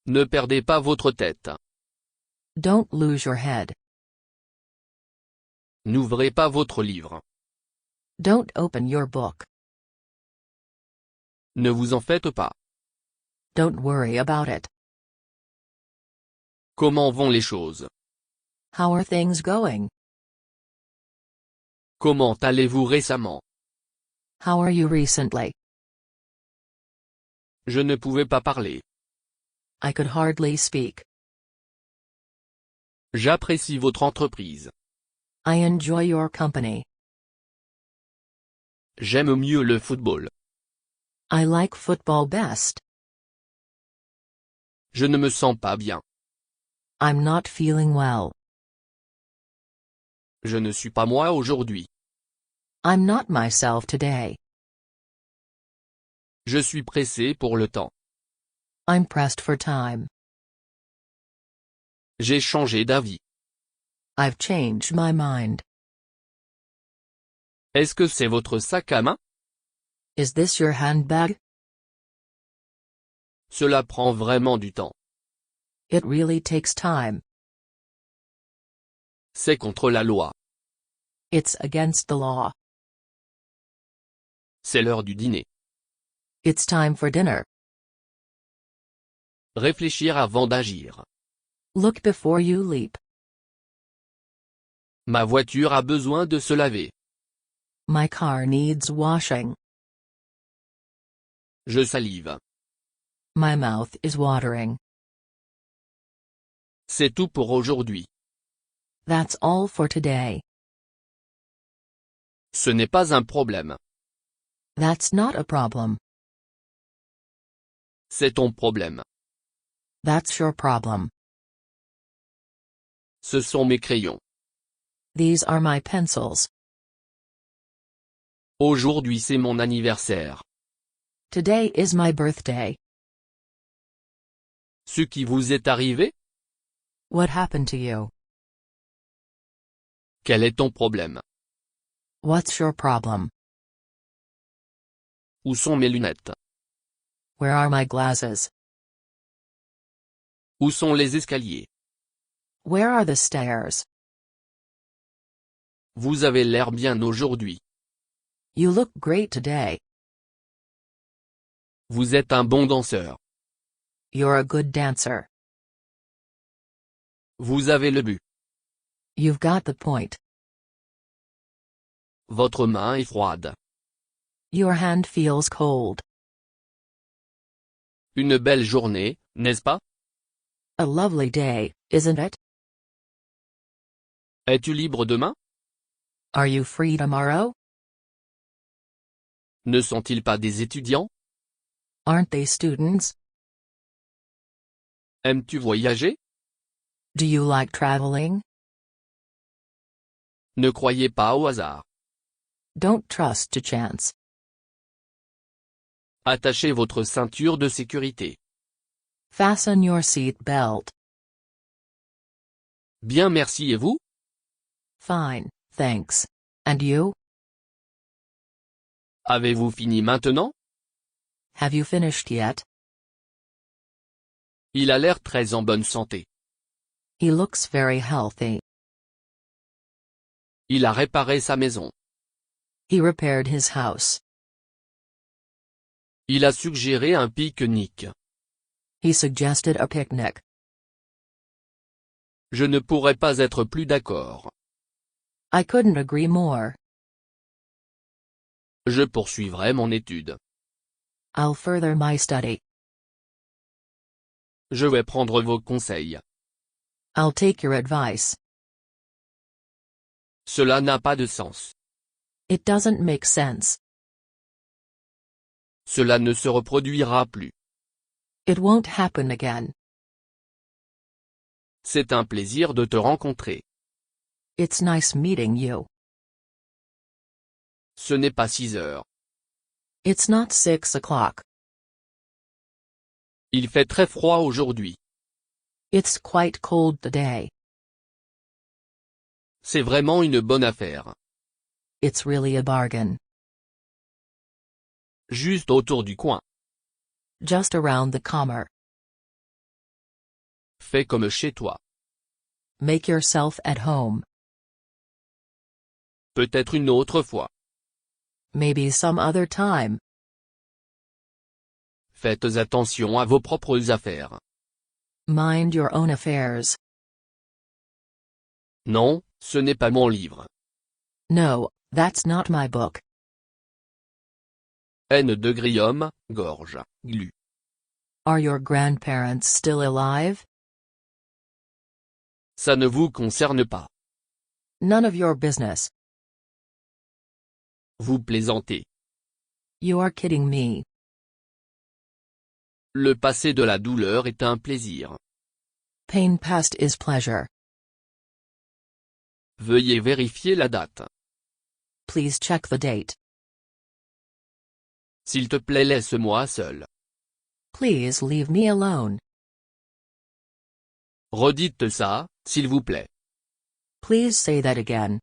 Ne perdez pas votre tête. Don't lose your head. N'ouvrez pas votre livre. Don't open your book. Ne vous en faites pas. Don't worry about it. Comment vont les choses? How are things going? Comment allez-vous récemment? How are you recently? Je ne pouvais pas parler. I could hardly speak. J'apprécie votre entreprise. I enjoy your company. J'aime mieux le football. I like football best. Je ne me sens pas bien. I'm not feeling well. Je ne suis pas moi aujourd'hui. I'm not myself today. Je suis pressé pour le temps. I'm pressed for time. J'ai changé d'avis. I've changed my mind. Est-ce que c'est votre sac à main? Is this your handbag? Cela prend vraiment du temps. It really takes time. C'est contre la loi. It's against the law. C'est l'heure du dîner. It's time for dinner. Réfléchir avant d'agir. Look before you leap. Ma voiture a besoin de se laver. My car needs washing. Je salive. My mouth is watering. C'est tout pour aujourd'hui. That's all for today. Ce n'est pas un problème. That's not a problem. C'est ton problème. That's your problem. Ce sont mes crayons. These are my pencils. Aujourd'hui c'est mon anniversaire. Today is my birthday. Ce qui vous est arrivé? What happened to you? Quel est ton problème? What's your problem? Où sont mes lunettes? Where are my glasses? Où sont les escaliers? Where are the stairs? Vous avez l'air bien aujourd'hui. You look great today. Vous êtes un bon danseur. You're a good dancer. Vous avez le but. You've got the point. Votre main est froide. Your hand feels cold. Une belle journée, n'est-ce pas? A lovely day, isn't it? Es-tu libre demain? Are you free tomorrow? Ne sont-ils pas des étudiants? Aren't they students? Aimes-tu voyager? Do you like traveling? Ne croyez pas au hasard. Don't trust to chance. Attachez votre ceinture de sécurité. Fasten your seat belt. Bien merci et vous? Fine, thanks. And you? Avez-vous fini maintenant? Have you finished yet? Il a l'air très en bonne santé. He looks very healthy. Il a réparé sa maison. He repaired his house. Il a suggéré un pique-nique. He suggested a picnic. Je ne pourrais pas être plus d'accord. I couldn't agree more. Je poursuivrai mon étude. I'll further my study. Je vais prendre vos conseils. I'll take your advice. Cela n'a pas de sens. It doesn't make sense. Cela ne se reproduira plus. It won't happen again. C'est un plaisir de te rencontrer. It's nice meeting you. Ce n'est pas 6 heures. It's not 6 o'clock. Il fait très froid aujourd'hui. It's quite cold today. C'est vraiment une bonne affaire. It's really a bargain. Juste autour du coin. Just around the corner. Fais comme chez toi. Make yourself at home. Peut-être une autre fois. Maybe some other time. Faites attention à vos propres affaires. Mind your own affairs. Non, ce n'est pas mon livre. No, that's not my book. N de Guillaume, gorge, glu. Are your grandparents still alive? Ça ne vous concerne pas. None of your business. Vous plaisantez. You are kidding me. Le passé de la douleur est un plaisir. Pain past is pleasure. Veuillez vérifier la date. Please check the date. S'il te plaît, laisse-moi seul. Please leave me alone. Redites ça, s'il vous plaît. Please say that again.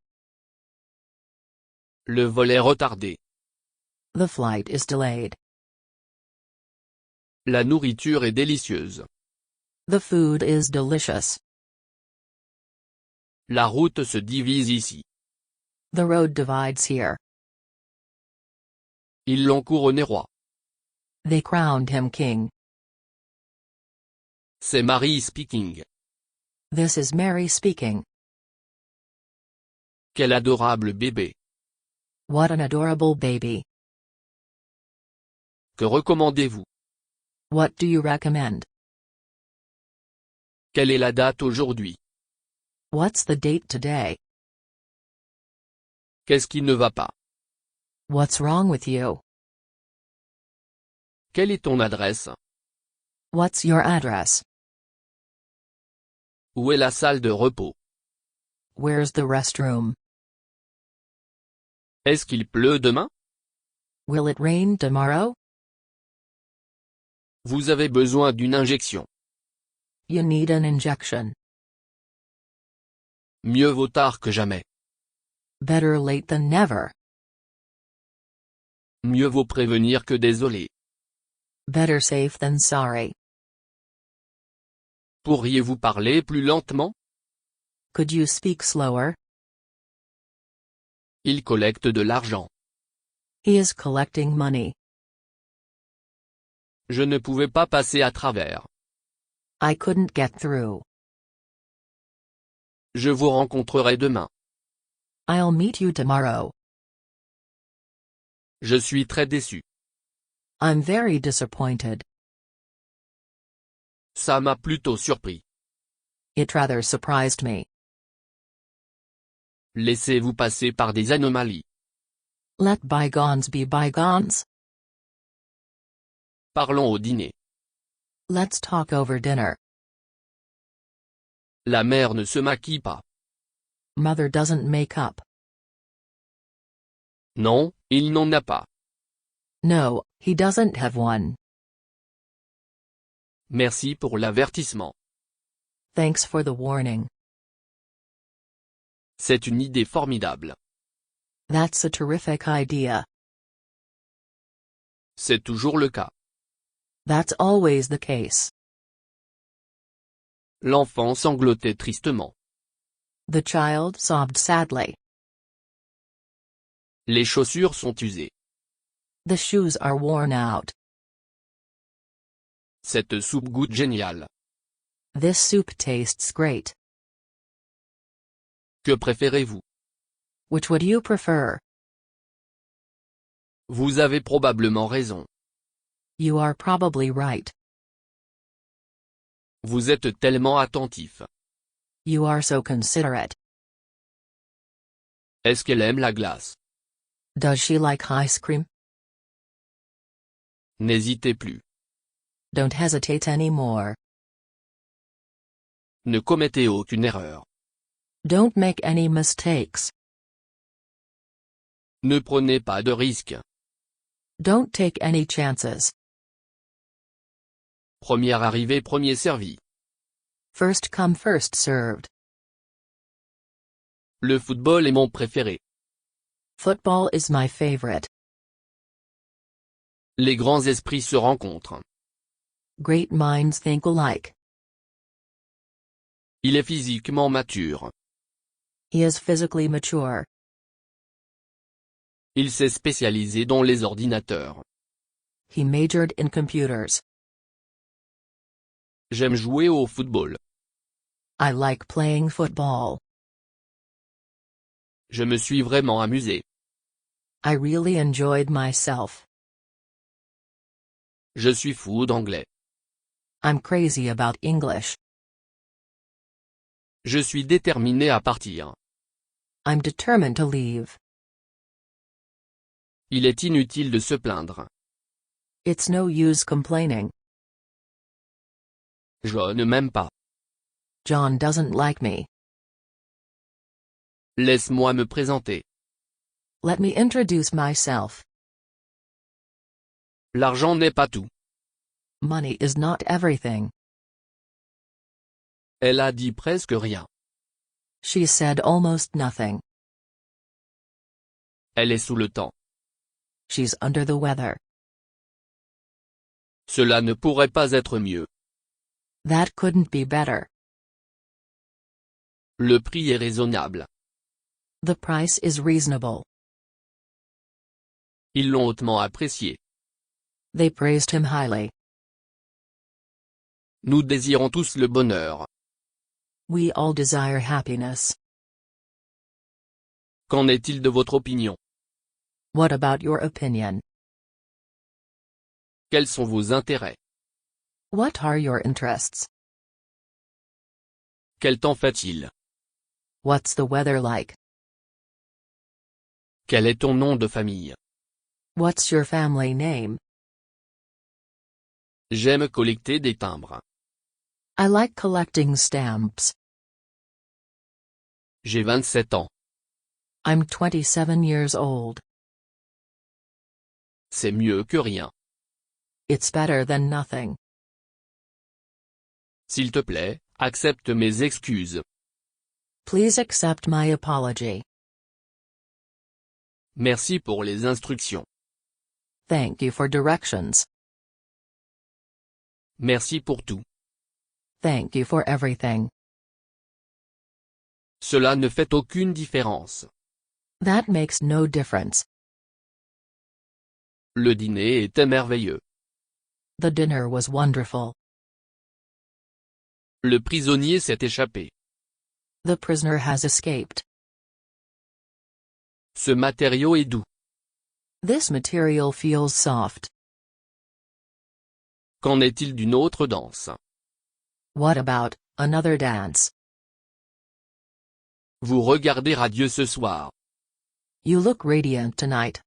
Le vol est retardé. The flight is delayed. La nourriture est délicieuse. The food is delicious. La route se divise ici. The road divides here. Ils l'ont couronné roi. They crowned him king. C'est Marie speaking. This is Mary speaking. Quel adorable bébé. What an adorable baby. Que recommandez-vous? What do you recommend? Quelle est la date aujourd'hui? What's the date today? Qu'est-ce qui ne va pas? What's wrong with you? Quelle est ton adresse? What's your address? Où est la salle de repos? Where's the restroom? Est-ce qu'il pleut demain? Will it rain tomorrow? Vous avez besoin d'une injection. You need an injection. Mieux vaut tard que jamais. Better late than never. Mieux vaut prévenir que désolé. Better safe than sorry. Pourriez-vous parler plus lentement? Could you speak slower? Il collecte de l'argent. He is collecting money. Je ne pouvais pas passer à travers. I couldn't get through. Je vous rencontrerai demain. I'll meet you tomorrow. Je suis très déçu. I'm very disappointed. Ça m'a plutôt surpris. It rather surprised me. Laissez-vous passer par des anomalies. Let bygones be bygones. Parlons au dîner. Let's talk over dinner. La mère ne se maquille pas. Mother doesn't make up. Non, il n'en a pas. No, he doesn't have one. Merci pour l'avertissement. Thanks for the warning. C'est une idée formidable. That's a terrific idea. C'est toujours le cas. That's always the case. L'enfant sanglotait tristement. The child sobbed sadly. Les chaussures sont usées. The shoes are worn out. Cette soupe goûte génial. This soup tastes great. Que préférez-vous? Which would you prefer? Vous avez probablement raison. You are probably right. Vous êtes tellement attentif. You are so considerate. Est-ce qu'elle aime la glace? Does she like ice cream? N'hésitez plus. Don't hesitate anymore. Ne commettez aucune erreur. Don't make any mistakes. Ne prenez pas de risques. Don't take any chances. Premier arrivé, premier servi. First come first served. Le football est mon préféré. Football is my favorite. Les grands esprits se rencontrent. Great minds think alike. Il est physiquement mature. He is physically mature. Il s'est spécialisé dans les ordinateurs. He majored in computers. J'aime jouer au football. I like playing football. Je me suis vraiment amusé. I really enjoyed myself. Je suis fou d'anglais. I'm crazy about English. Je suis déterminé à partir. I'm determined to leave. Il est inutile de se plaindre. It's no use complaining. Je ne m'aime pas. John doesn't like me. Laisse-moi me présenter. Let me introduce myself. L'argent n'est pas tout. Money is not everything. Elle a dit presque rien. She said almost nothing. Elle est sous le temps. She's under the weather. Cela ne pourrait pas être mieux. That couldn't be better. Le prix est raisonnable. The price is reasonable. Ils l'ont hautement apprécié. They praised him highly. Nous désirons tous le bonheur. We all desire happiness. Qu'en est-il de votre opinion? What about your opinion? Quels sont vos intérêts? What are your interests? Quel temps fait-il? What's the weather like? Quel est ton nom de famille? What's your family name? J'aime collecter des timbres. I like collecting stamps. J'ai 27 ans. I'm 27 years old. C'est mieux que rien. It's better than nothing. S'il te plaît, accepte mes excuses. Please accept my apology. Merci pour les instructions. Thank you for directions. Merci pour tout. Thank you for everything. Cela ne fait aucune différence. That makes no difference. Le dîner était merveilleux. The dinner was wonderful. Le prisonnier s'est échappé. The prisoner has escaped. Ce matériau est doux. This material feels soft. Qu'en est-il d'une autre danse? What about another dance? Vous regardez radieux ce soir. You look radiant tonight.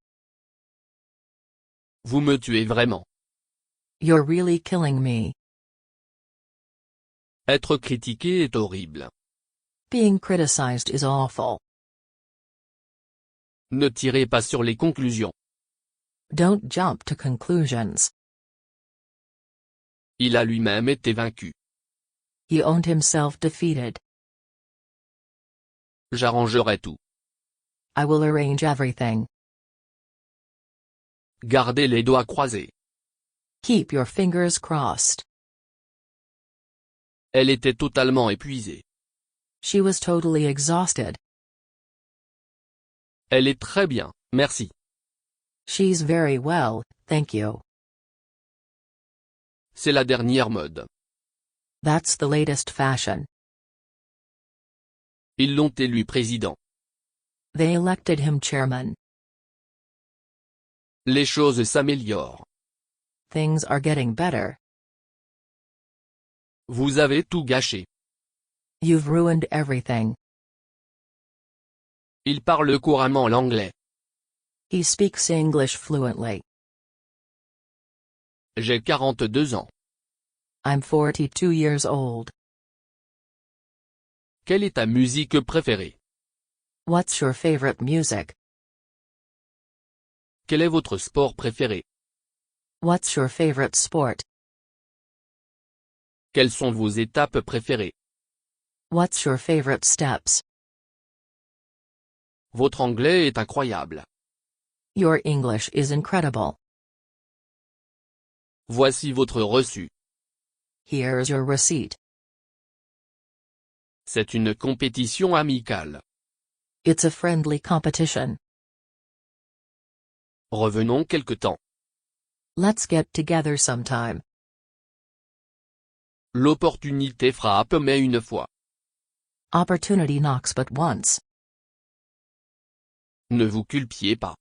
Vous me tuez vraiment. You're really killing me. Être critiqué est horrible. Being criticized is awful. Ne tirez pas sur les conclusions. Don't jump to conclusions. Il a lui-même été vaincu. He owned himself defeated. J'arrangerai tout. I will arrange everything. Gardez les doigts croisés. Keep your fingers crossed. Elle était totalement épuisée. She was totally exhausted. Elle est très bien, merci. She's very well, thank you. C'est la dernière mode. That's the latest fashion. Ils l'ont élu président. They elected him chairman. Les choses s'améliorent. Things are getting better. Vous avez tout gâché. You've ruined everything. Il parle couramment l'anglais. He speaks English fluently. J'ai 42 ans. I'm 42 years old. Quelle est ta musique préférée? What's your favorite music? Quel est votre sport préféré? What's your favorite sport? Quelles sont vos étapes préférées? What's your favorite steps? Votre anglais est incroyable. Your English is incredible. Voici votre reçu. Here's your receipt. C'est une compétition amicale. It's a friendly competition. Revenons quelque temps. Let's get together sometime. L'opportunité frappe mais une fois. Opportunity knocks but once. Ne vous culpiez pas.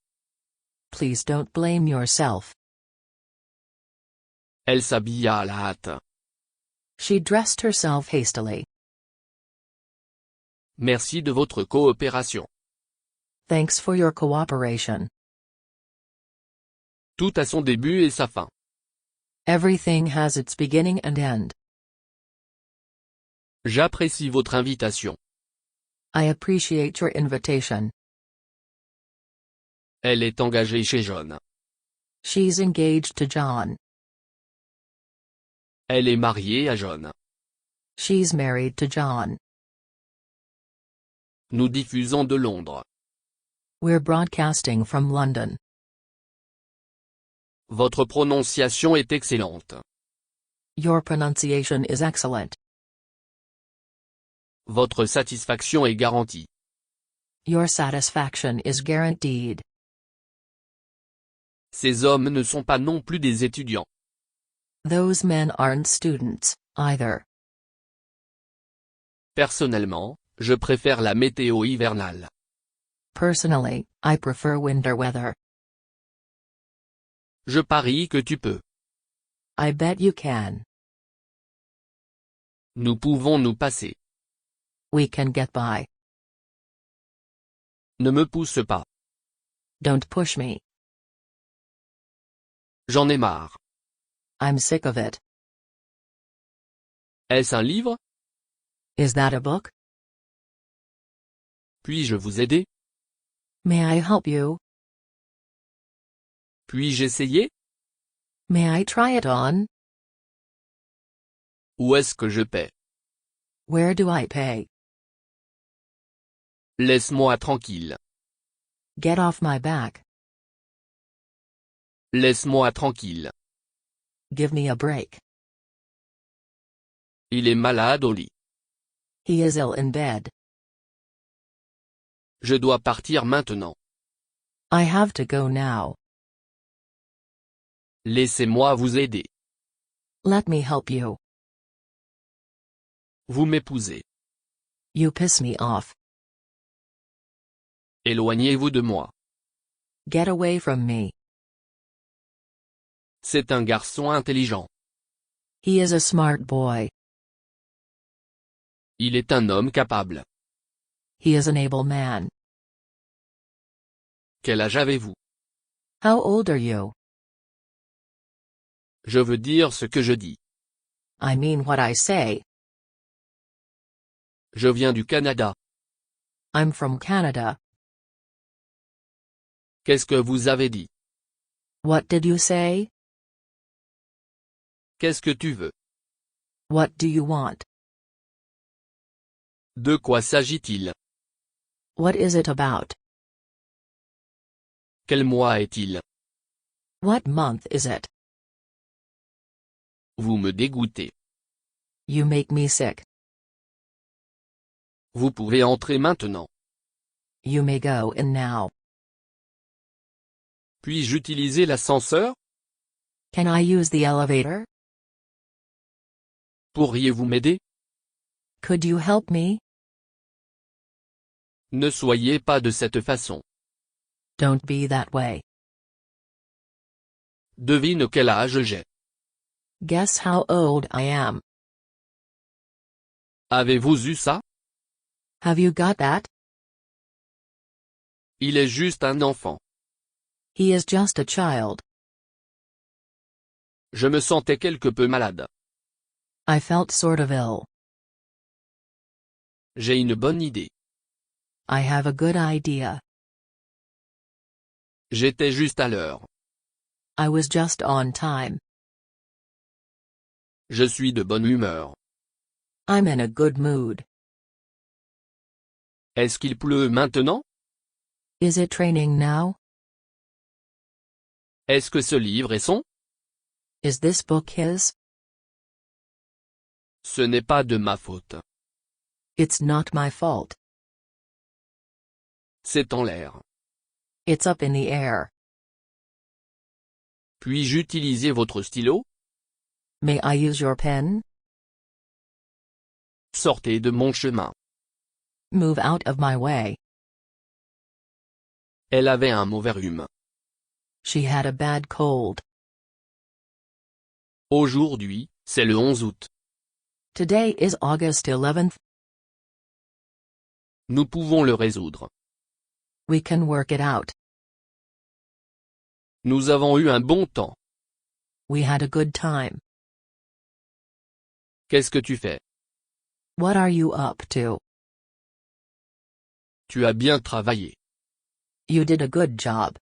Please don't blame yourself. Elle s'habilla à la hâte. She dressed herself hastily. Merci de votre coopération. Thanks for your cooperation. Tout a son début et sa fin. Everything has its beginning and end. J'apprécie votre invitation. I appreciate your invitation. Elle est engagée chez John. She's engaged to John. Elle est mariée à John. She's married to John. Nous diffusons de Londres. We're broadcasting from London. Votre prononciation est excellente. Your pronunciation is excellent. Votre satisfaction est garantie. Your satisfaction is guaranteed. Ces hommes ne sont pas non plus des étudiants. Those men aren't students, either. Personnellement, je préfère la météo hivernale. Personally, I prefer winter weather. Je parie que tu peux. I bet you can. Nous pouvons nous passer. We can get by. Ne me pousse pas. Don't push me. J'en ai marre. I'm sick of it. Est-ce un livre? Is that a book? Puis-je vous aider? May I help you? Puis-je essayer? May I try it on? Où est-ce que je paie? Where do I pay? Laisse-moi tranquille. Get off my back. Laisse-moi tranquille. Give me a break. Il est malade au lit. He is ill in bed. Je dois partir maintenant. I have to go now. Laissez-moi vous aider. Let me help you. Vous m'épousez. You piss me off. Éloignez-vous de moi. Get away from me. C'est un garçon intelligent. He is a smart boy. Il est un homme capable. He is an able man. Quel âge avez-vous? How old are you? Je veux dire ce que je dis. I mean what I say. Je viens du Canada. I'm from Canada. Qu'est-ce que vous avez dit? What did you say? Qu'est-ce que tu veux? What do you want? De quoi s'agit-il? What is it about? Quel mois est-il? What month is it? Vous me dégoûtez. You make me sick. Vous pouvez entrer maintenant. You may go in now. Puis-je utiliser l'ascenseur? Can I use the elevator? Pourriez-vous m'aider? Could you help me? Ne soyez pas de cette façon. Don't be that way. Devine quel âge j'ai. Guess how old I am. Avez-vous eu ça? Have you got that? Il est juste un enfant. He is just a child. Je me sentais quelque peu malade. I felt sort of ill. J'ai une bonne idée. I have a good idea. J'étais juste à l'heure. I was just on time. Je suis de bonne humeur. I'm in a good mood. Est-ce qu'il pleut maintenant? Is it raining now? Est-ce que ce livre est son? Is this book his? Ce n'est pas de ma faute. It's not my fault. C'est en l'air. It's up in the air. Puis-je utiliser votre stylo? May I use your pen? Sortez de mon chemin. Move out of my way. Elle avait un mauvais rhume. She had a bad cold. Aujourd'hui, c'est le 11 août. Today is August 11th. Nous pouvons le résoudre. We can work it out. Nous avons eu un bon temps. We had a good time. Qu'est-ce que tu fais? What are you up to? Tu as bien travaillé. You did a good job.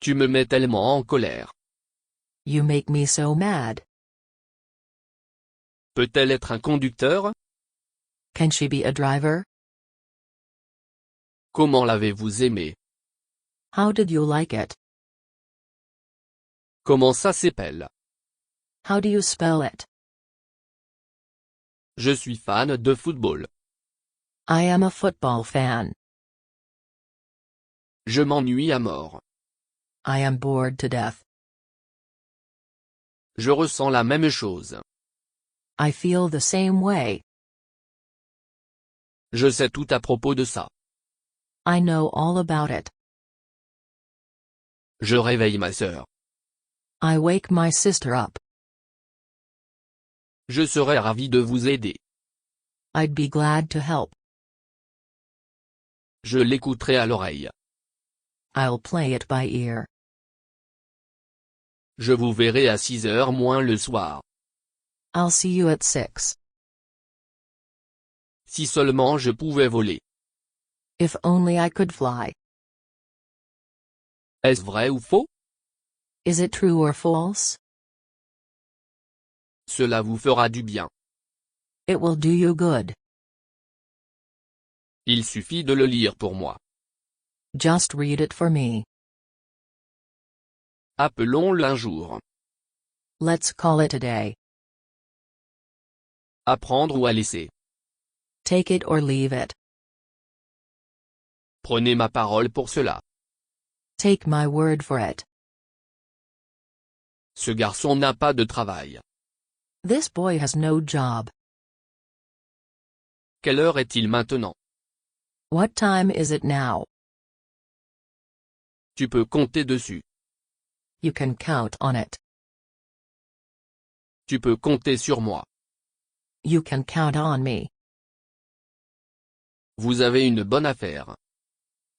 Tu me mets tellement en colère. You make me so mad. Peut-elle être un conducteur? Can she be a driver? Comment l'avez-vous aimé? How did you like it? Comment ça s'appelle? How do you spell it? Je suis fan de football. I am a football fan. Je m'ennuie à mort. I am bored to death. Je ressens la même chose. I feel the same way. Je sais tout à propos de ça. I know all about it. Je réveille ma sœur. I wake my sister up. Je serais ravi de vous aider. I'd be glad to help. Je l'écouterai à l'oreille. I'll play it by ear. Je vous verrai à 6 heures moins le soir. I'll see you at 6. Si seulement je pouvais voler. If only I could fly. Est-ce vrai ou faux? Is it true or false? Cela vous fera du bien. It will do you good. Il suffit de le lire pour moi. Just read it for me. Appelons-le un jour. Let's call it a day. Apprendre ou à laisser. Take it or leave it. Prenez ma parole pour cela. Take my word for it. Ce garçon n'a pas de travail. This boy has no job. Quelle heure est-il maintenant? What time is it now? Tu peux compter dessus. You can count on it. Tu peux compter sur moi. You can count on me. Vous avez une bonne affaire.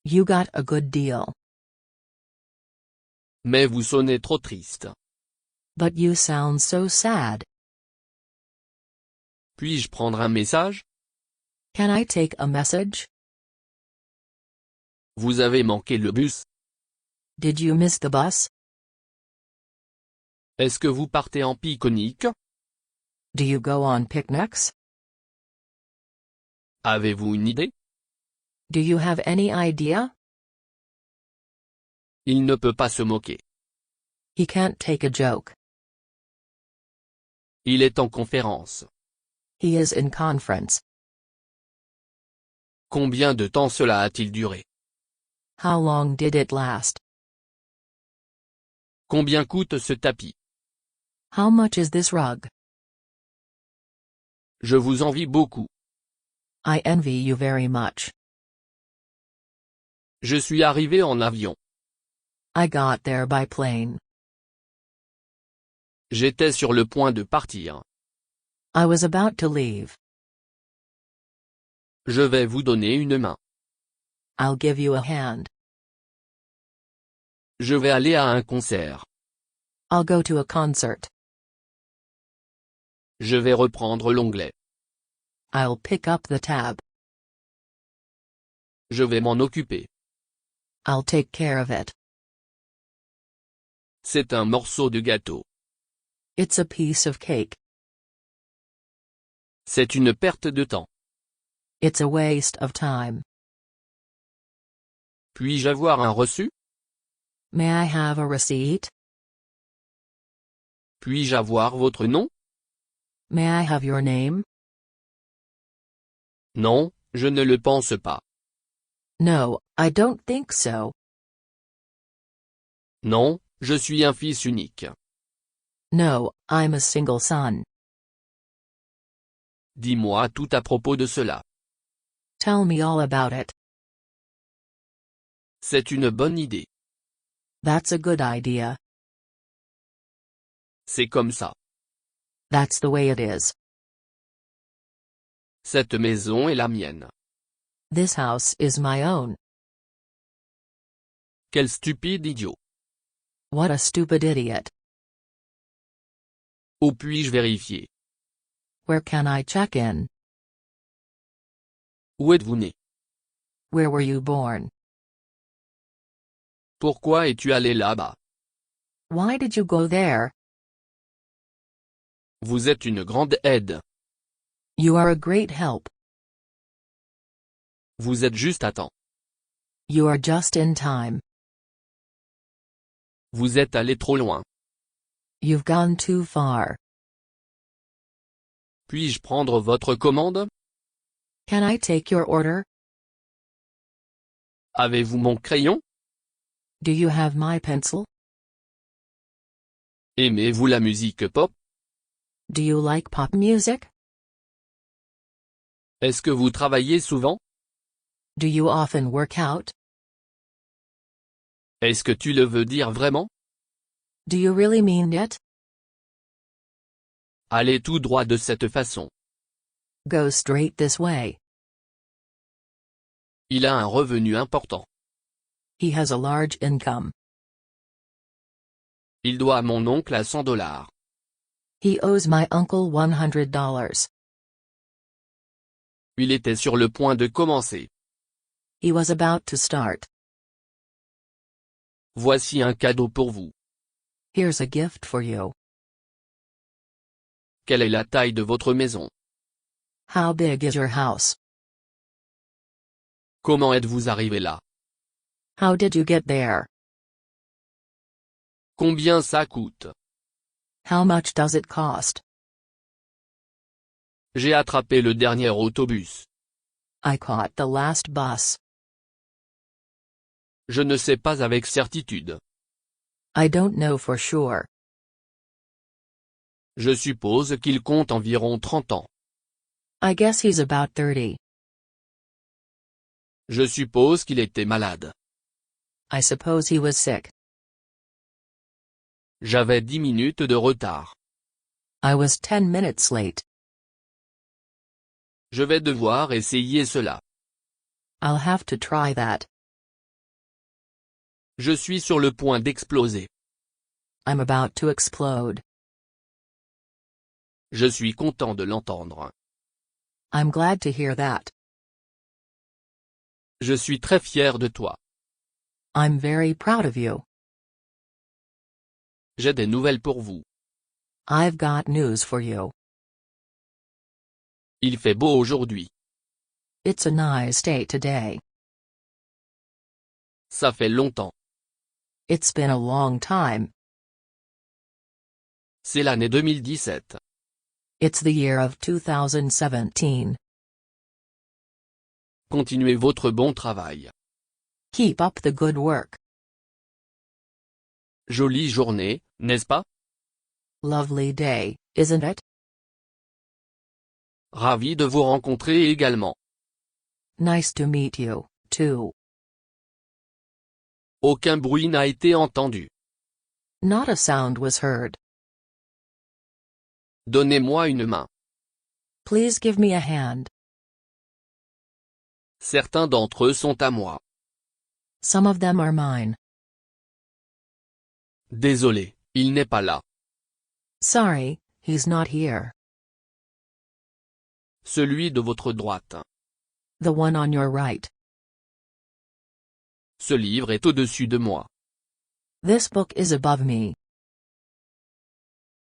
You got a good deal. Mais vous sonnez trop triste. But you sound so sad. Puis-je prendre un message? Can I take a message? Vous avez manqué le bus. Did you miss the bus? Est-ce que vous partez en pique-nique? Do you go on picnics? Avez-vous une idée? Do you have any idea? Il ne peut pas se moquer. He can't take a joke. Il est en conférence. He is in conference. Combien de temps cela a-t-il duré? How long did it last? Combien coûte ce tapis? How much is this rug? Je vous envie beaucoup. I envy you very much. Je suis arrivé en avion. I got there by plane. J'étais sur le point de partir. I was about to leave. Je vais vous donner une main. I'll give you a hand. Je vais aller à un concert. I'll go to a concert. Je vais reprendre l'onglet. I'll pick up the tab. Je vais m'en occuper. I'll take care of it. C'est un morceau de gâteau. It's a piece of cake. C'est une perte de temps. It's a waste of time. Puis-je avoir un reçu? May I have a receipt? Puis-je avoir votre nom? May I have your name? Non, je ne le pense pas. No, I don't think so. Non, je suis un fils unique. No, I'm a single son. Dis-moi tout à propos de cela. Tell me all about it. C'est une bonne idée. That's a good idea. C'est comme ça. That's the way it is. Cette maison est la mienne. This house is my own. Quel stupide idiot. What a stupid idiot. Où puis-je vérifier? Where can I check in? Où êtes-vous né? Where were you born? Pourquoi es-tu allé là-bas? Why did you go there? Vous êtes une grande aide. You are a great help. Vous êtes juste à temps. You are just in time. Vous êtes allé trop loin. You've gone too far. Puis-je prendre votre commande? Can I take your order? Avez-vous mon crayon? Do you have my pencil? Aimez-vous la musique pop? Do you like pop music? Est-ce que vous travaillez souvent? Do you often work out? Est-ce que tu le veux dire vraiment? Do you really mean it? Allez tout droit de cette façon. Go straight this way. Il a un revenu important. He has a large income. Il doit à mon oncle à $100. He owes my uncle $100. Il était sur le point de commencer. He was about to start. Voici un cadeau pour vous. Here's a gift for you. Quelle est la taille de votre maison? How big is your house? Comment êtes-vous arrivé là? How did you get there? Combien ça coûte? How much does it cost? J'ai attrapé le dernier autobus. I caught the last bus. Je ne sais pas avec certitude. I don't know for sure. Je suppose qu'il compte environ 30 ans. I guess he's about 30. Je suppose qu'il était malade. I suppose he was sick. J'avais 10 minutes de retard. I was 10 minutes late. Je vais devoir essayer cela. I'll have to try that. Je suis sur le point d'exploser. I'm about to explode. Je suis content de l'entendre. I'm glad to hear that. Je suis très fier de toi. I'm very proud of you. J'ai des nouvelles pour vous. I've got news for you. Il fait beau aujourd'hui. It's a nice day today. Ça fait longtemps. It's been a long time. C'est l'année 2017. It's the year of 2017. Continuez votre bon travail. Keep up the good work. Jolie journée, n'est-ce pas? Lovely day, isn't it? Ravi de vous rencontrer également. Nice to meet you, too. Aucun bruit n'a été entendu. Not a sound was heard. Donnez-moi une main. Please give me a hand. Certains d'entre eux sont à moi. Some of them are mine. Désolé, il n'est pas là. Sorry, he's not here. Celui de votre droite. The one on your right. Ce livre est au-dessus de moi. This book is above me.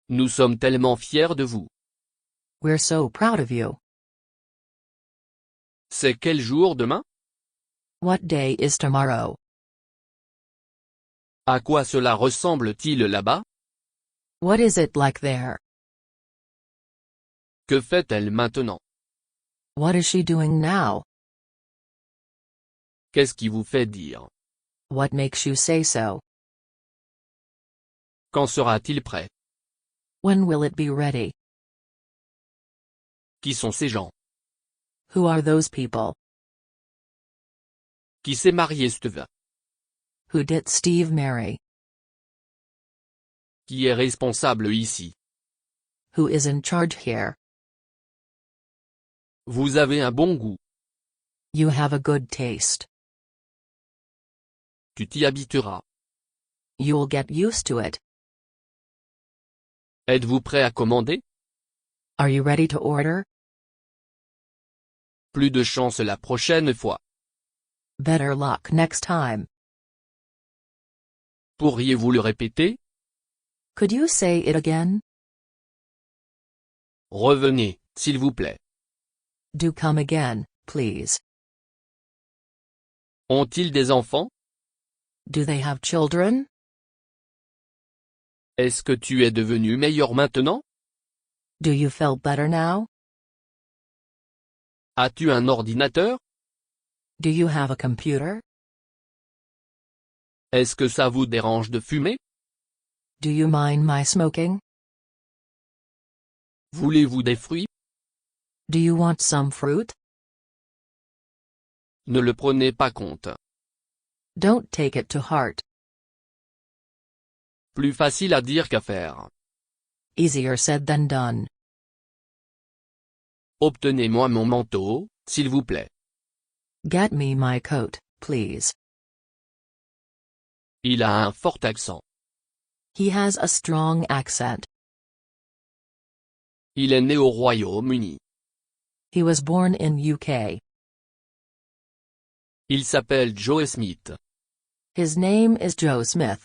Nous sommes tellement fiers de vous. We're so proud of you. C'est quel jour demain? What day is tomorrow? À quoi cela ressemble-t-il là-bas? What is it like there? Que fait-elle maintenant? What is she doing now? Qu'est-ce qui vous fait dire? What makes you say so? Quand sera-t-il prêt? When will it be ready? Qui sont ces gens? Who are those people? Qui s'est marié Steve? Who did Steve marry? Qui est responsable ici? Who is in charge here? Vous avez un bon goût. You have a good taste. Tu t'y habitueras. You'll get used to it. Êtes-vous prêt à commander? Are you ready to order? Plus de chance la prochaine fois. Better luck next time. Pourriez-vous le répéter? Could you say it again? Revenez, s'il vous plaît. Do come again, please. Ont-ils des enfants? Do they have children? Est-ce que tu es devenu meilleur maintenant? Do you feel better now? As-tu un ordinateur? Do you have a computer? Est-ce que ça vous dérange de fumer? Do you mind my smoking? Voulez-vous des fruits? Do you want some fruit? Ne le prenez pas compte. Don't take it to heart. Plus facile à dire qu'à faire. Easier said than done. Obtenez-moi mon manteau, s'il vous plaît. Get me my coat, please. Il a un fort accent. He has a strong accent. Il est né au Royaume-Uni. He was born in UK. Il s'appelle Joe Smith. His name is Joe Smith.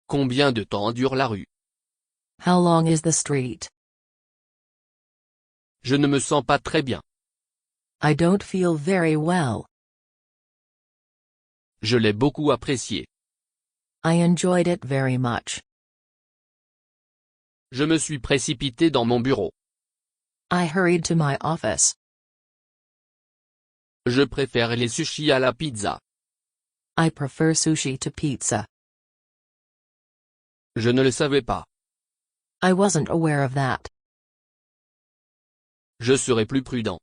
Combien de temps dure la rue? How long is the street? Je ne me sens pas très bien. I don't feel very well. Je l'ai beaucoup apprécié. I enjoyed it very much. Je me suis précipité dans mon bureau. I hurried to my office. Je préfère les sushis à la pizza. I prefer sushi to pizza. Je ne le savais pas. I wasn't aware of that. Je serai plus prudent.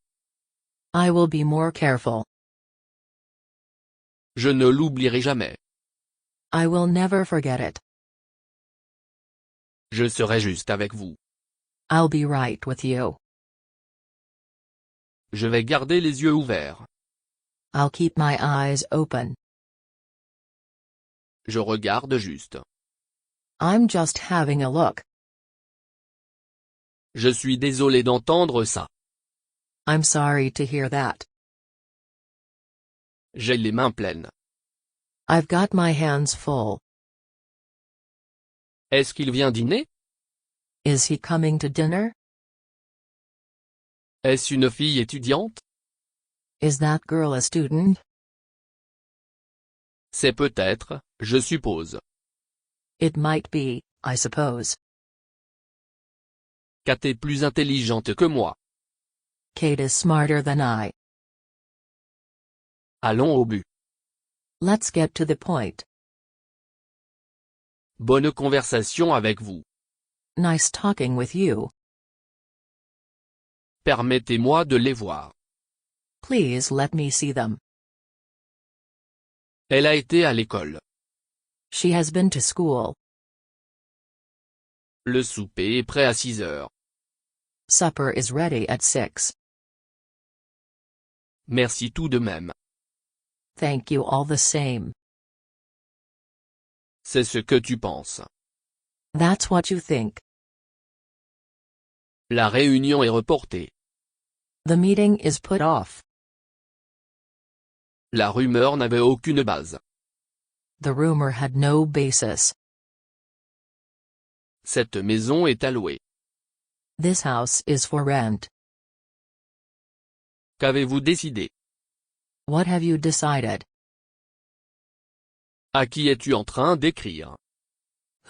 I will be more careful. Je ne l'oublierai jamais. I will never forget it. Je serai juste avec vous. I'll be right with you. Je vais garder les yeux ouverts. I'll keep my eyes open. Je regarde juste. I'm just having a look. Je suis désolé d'entendre ça. I'm sorry to hear that. J'ai les mains pleines. I've got my hands full. Est-ce qu'il vient dîner? Is he coming to dinner? Est-ce une fille étudiante? Is that girl a student? C'est peut-être, je suppose. It might be, I suppose. Kate est plus intelligente que moi. Kate is smarter than I. Allons au but. Let's get to the point. Bonne conversation avec vous. Nice talking with you. Permettez-moi de les voir. Please let me see them. Elle a été à l'école. She has been to school. Le souper est prêt à 6 heures. Supper is ready at 6. Merci tout de même. Thank you all the same. C'est ce que tu penses. That's what you think. La réunion est reportée. The meeting is put off. La rumeur n'avait aucune base. The rumor had no basis. Cette maison est à louer. This house is for rent. Qu'avez-vous décidé? What have you decided? À qui es-tu en train d'écrire?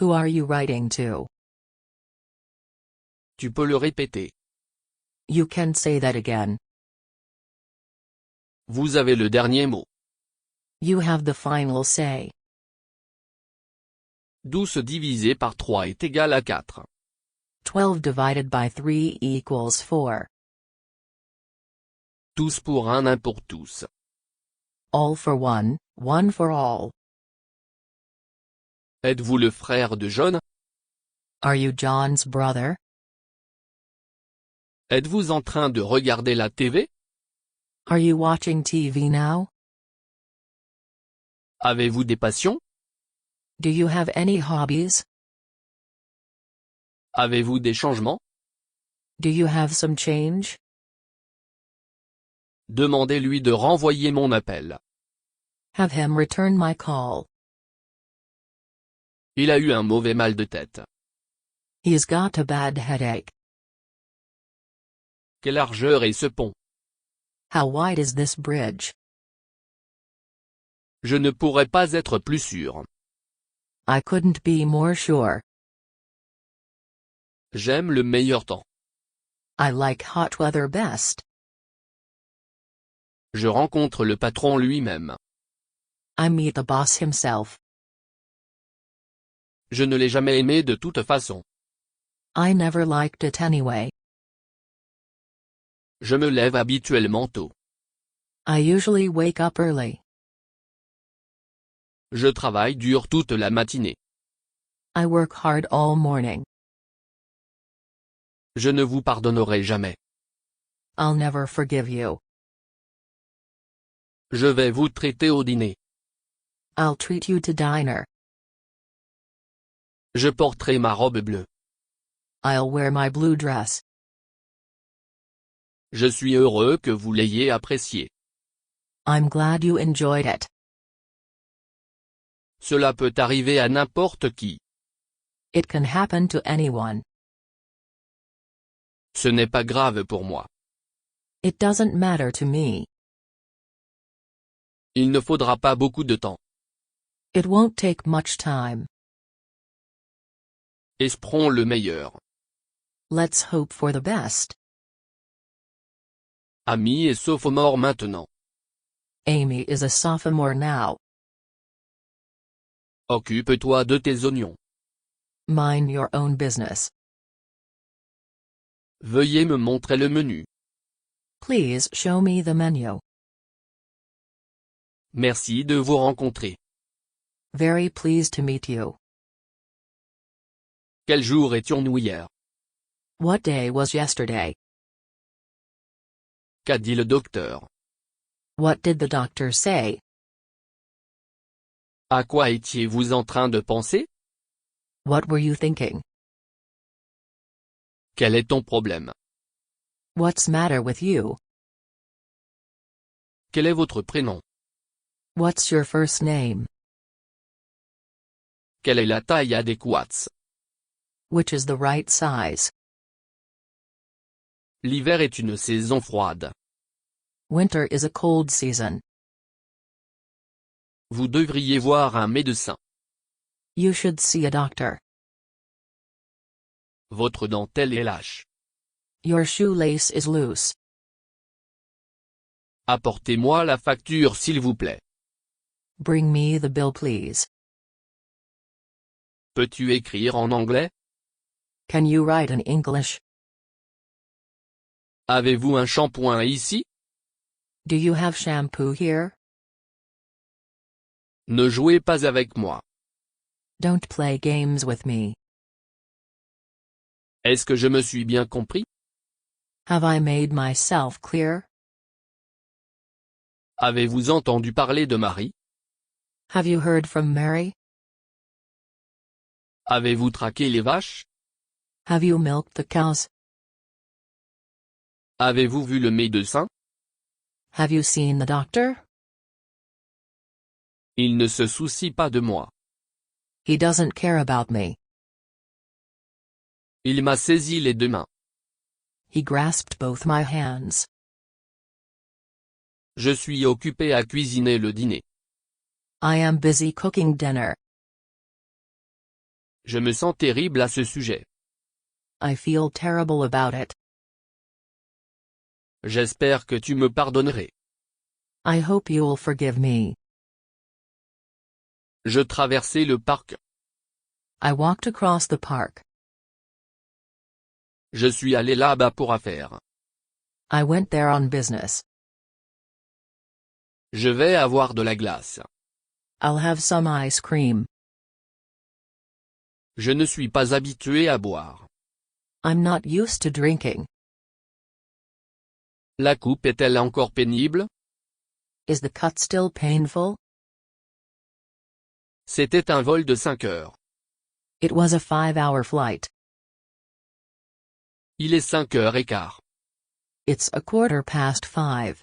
Who are you writing to? Tu peux le répéter. You can say that again. Vous avez le dernier mot. You have the final say. 12 divisé par 3 est égal à 4. 12 divided by 3 equals 4. Tous pour un pour tous. All for one for all. Êtes-vous le frère de John? Are you John's brother? Êtes-vous en train de regarder la TV? Are you watching TV now? Avez-vous des passions? Do you have any hobbies? Avez-vous des changements? Do you have some change? Demandez-lui de renvoyer mon appel. Have him return my call. Il a eu un mauvais mal de tête. He's got a bad headache. Quelle largeur est ce pont? How wide is this bridge? Je ne pourrais pas être plus sûr. I couldn't be more sure. J'aime le meilleur temps. I like hot weather best. Je rencontre le patron lui-même. I meet the boss himself. Je ne l'ai jamais aimé de toute façon. I never liked it anyway. Je me lève habituellement tôt. I usually wake up early. Je travaille dur toute la matinée. I work hard all morning. Je ne vous pardonnerai jamais. I'll never forgive you. Je vais vous traiter au dîner. I'll treat you to dinner. Je porterai ma robe bleue. I'll wear my blue dress. Je suis heureux que vous l'ayez apprécié. I'm glad you enjoyed it. Cela peut arriver à n'importe qui. It can happen to anyone. Ce n'est pas grave pour moi. It doesn't matter to me. Il ne faudra pas beaucoup de temps. It won't take much time. Espérons le meilleur. Let's hope for the best. Amy est sophomore maintenant. Amy is a sophomore now. Occupe-toi de tes oignons. Mind your own business. Veuillez me montrer le menu. Please show me the menu. Merci de vous rencontrer. Very pleased to meet you. Quel jour étions-nous hier? What day was yesterday? Qu'a dit le docteur? What did the doctor say? À quoi étiez-vous en train de penser? What were you thinking? Quel est ton problème? What's matter with you? Quel est votre prénom? What's your first name? Quelle est la taille adéquate? Which is the right size? L'hiver est une saison froide. Winter is a cold season. Vous devriez voir un médecin. You should see a doctor. Votre dentelle est lâche. Your shoelace is loose. Apportez-moi la facture s'il vous plaît. Bring me the bill please. Peux-tu écrire en anglais? Can you write in English? Avez-vous un shampoing ici? Do you have shampoo here? Ne jouez pas avec moi. Don't play games with me. Est-ce que je me suis bien compris? Have I made myself clear? Avez-vous entendu parler de Marie? Have you heard from Mary? Avez-vous traqué les vaches? Have you milked the cows? Avez-vous vu le médecin? Have you seen the doctor? Il ne se soucie pas de moi. He doesn't care about me. Il m'a saisi les deux mains. He grasped both my hands. Je suis occupé à cuisiner le dîner. I am busy cooking dinner. Je me sens terrible à ce sujet. I feel terrible about it. J'espère que tu me pardonnerais. I hope you'll forgive me. Je traversai le parc. I walked across the park. Je suis allé là-bas pour affaires. I went there on business. Je vais avoir de la glace. I'll have some ice cream. Je ne suis pas habitué à boire. I'm not used to drinking. La coupe est-elle encore pénible? Is the cut still painful? C'était un vol de 5 heures. It was a 5-hour flight. Il est 5h15. It's 5:15.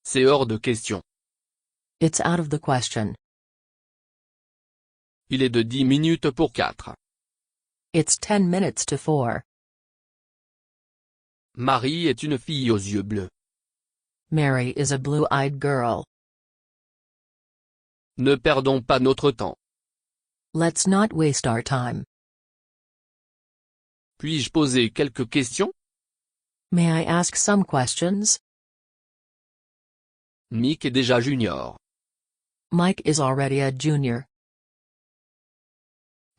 C'est hors de question. It's out of the question. Il est de 10 minutes pour 4. It's 10 minutes to 4. Marie est une fille aux yeux bleus. Mary is a blue-eyed girl. Ne perdons pas notre temps. Let's not waste our time. Puis-je poser quelques questions? May I ask some questions? Mick est déjà junior. Mike is already a junior.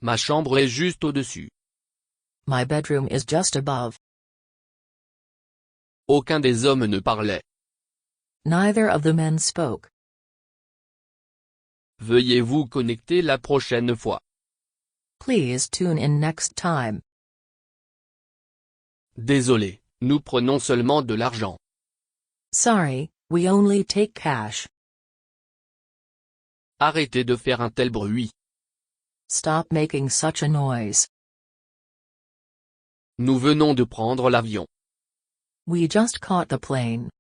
Ma chambre est juste au-dessus. My bedroom is just above. Aucun des hommes ne parlait. Neither of the men spoke. Veuillez vous connecter la prochaine fois. Please tune in next time. Désolé, nous prenons seulement de l'argent. Sorry, we only take cash. Arrêtez de faire un tel bruit. Stop making such a noise. Nous venons de prendre l'avion. We just caught the plane.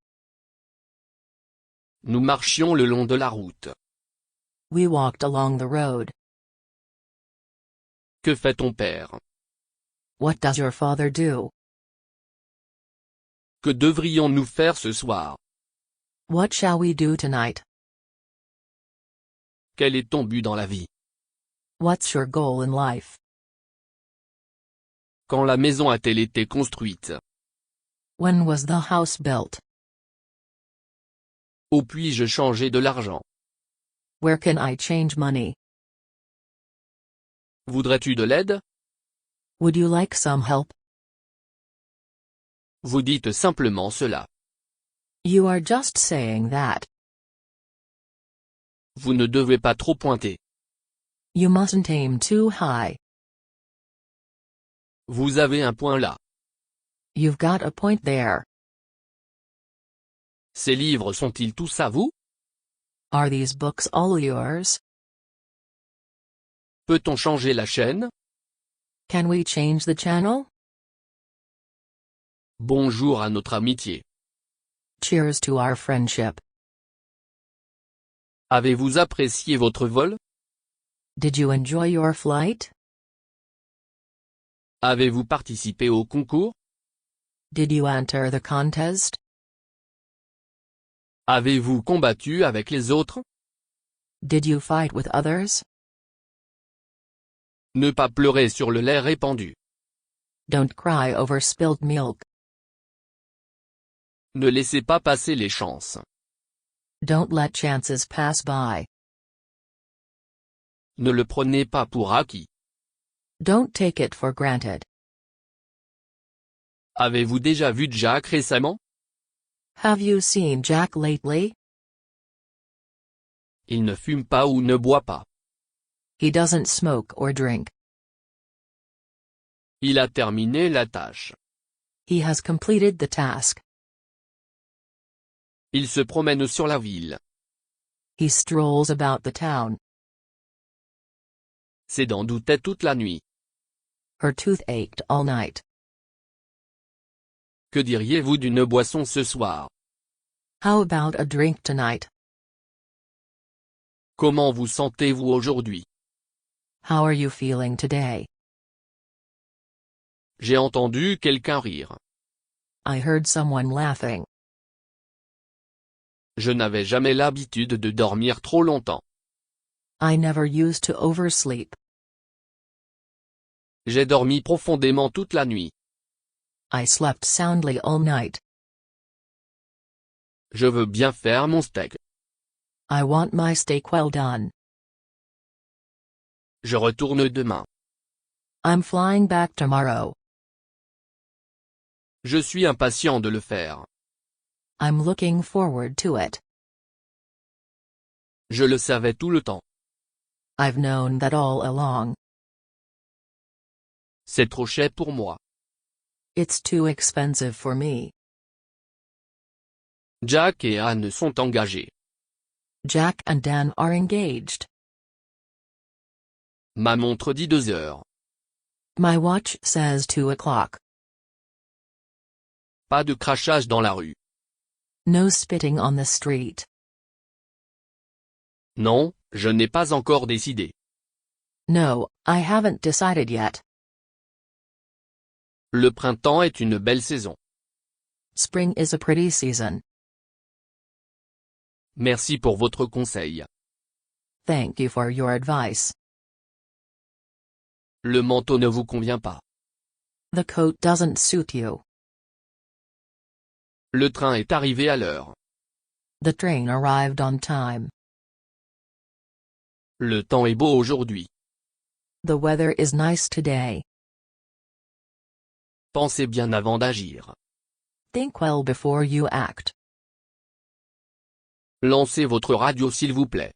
Nous marchions le long de la route. We walked along the road. Que fait ton père? What does your father do? Que devrions-nous faire ce soir? What shall we do tonight? Quel est ton but dans la vie? What's your goal in life? Quand la maison a-t-elle été construite? When was the house built? Où puis-je changer de l'argent? Where can I change money? Voudrais-tu de l'aide? Would you like some help? Vous dites simplement cela. You are just saying that. Vous ne devez pas trop pointer. You mustn't aim too high. Vous avez un point là. You've got a point there. Ces livres sont-ils tous à vous? Are these books all yours? Peut-on changer la chaîne? Can we change the channel? Bonjour à notre amitié. Cheers to our friendship. Avez-vous apprécié votre vol? Did you enjoy your flight? Avez-vous participé au concours? Did you enter the contest? Avez-vous combattu avec les autres? Did you fight with others? Ne pas pleurer sur le lait répandu. Don't cry over spilled milk. Ne laissez pas passer les chances. Don't let chances pass by. Ne le prenez pas pour acquis. Don't take it for granted. Avez-vous déjà vu Jack récemment? Have you seen Jack lately? Il ne fume pas ou ne boit pas. He doesn't smoke or drink. Il a terminé la tâche. He has completed the task. Il se promène sur la ville. He strolls about the town. Ses dents doutaient toute la nuit. Her tooth ached all night. Que diriez-vous d'une boisson ce soir? How about a drink tonight? Comment vous sentez-vous aujourd'hui? How are you feeling today? J'ai entendu quelqu'un rire. I heard someone laughing. Je n'avais jamais l'habitude de dormir trop longtemps. I never used to oversleep. J'ai dormi profondément toute la nuit. I slept soundly all night. Je veux bien faire mon steak. I want my steak well done. Je retourne demain. I'm flying back tomorrow. Je suis impatient de le faire. I'm looking forward to it. Je le savais tout le temps. I've known that all along. C'est trop cher pour moi. It's too expensive for me. Jack et Anne sont engagés. Jack and Dan are engaged. Ma montre dit 2 heures. My watch says 2 o'clock. Pas de crachage dans la rue. No spitting on the street. Non, je n'ai pas encore décidé. No, I haven't decided yet. Le printemps est une belle saison. Spring is a pretty season. Merci pour votre conseil. Thank you for your advice. Le manteau ne vous convient pas. The coat doesn't suit you. Le train est arrivé à l'heure. The train arrived on time. Le temps est beau aujourd'hui. The weather is nice today. Pensez bien avant d'agir. Think well before you act. Lancez votre radio s'il vous plaît.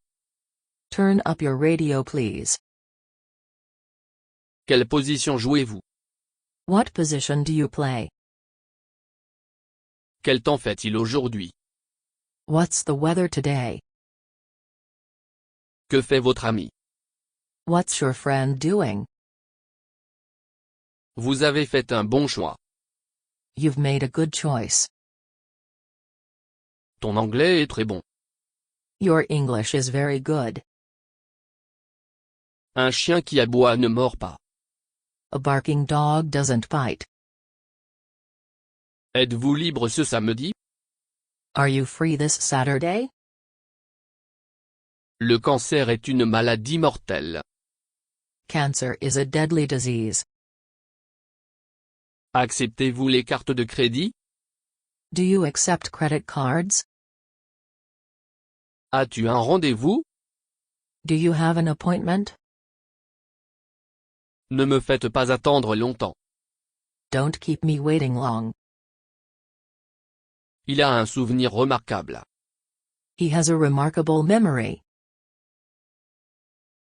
Turn up your radio please. Quelle position jouez-vous? What position do you play? Quel temps fait-il aujourd'hui? What's the weather today? Que fait votre ami? What's your friend doing? Vous avez fait un bon choix. You've made a good choice. Ton anglais est très bon. Your English is very good. Un chien qui aboie ne mord pas. A barking dog doesn't bite. Êtes-vous libre ce samedi? Are you free this Saturday? Le cancer est une maladie mortelle. Cancer is a deadly disease. Acceptez-vous les cartes de crédit? Do you accept credit cards? As-tu un rendez-vous? Do you have an appointment? Ne me faites pas attendre longtemps. Don't keep me waiting long. Il a un souvenir remarquable. He has a remarkable memory.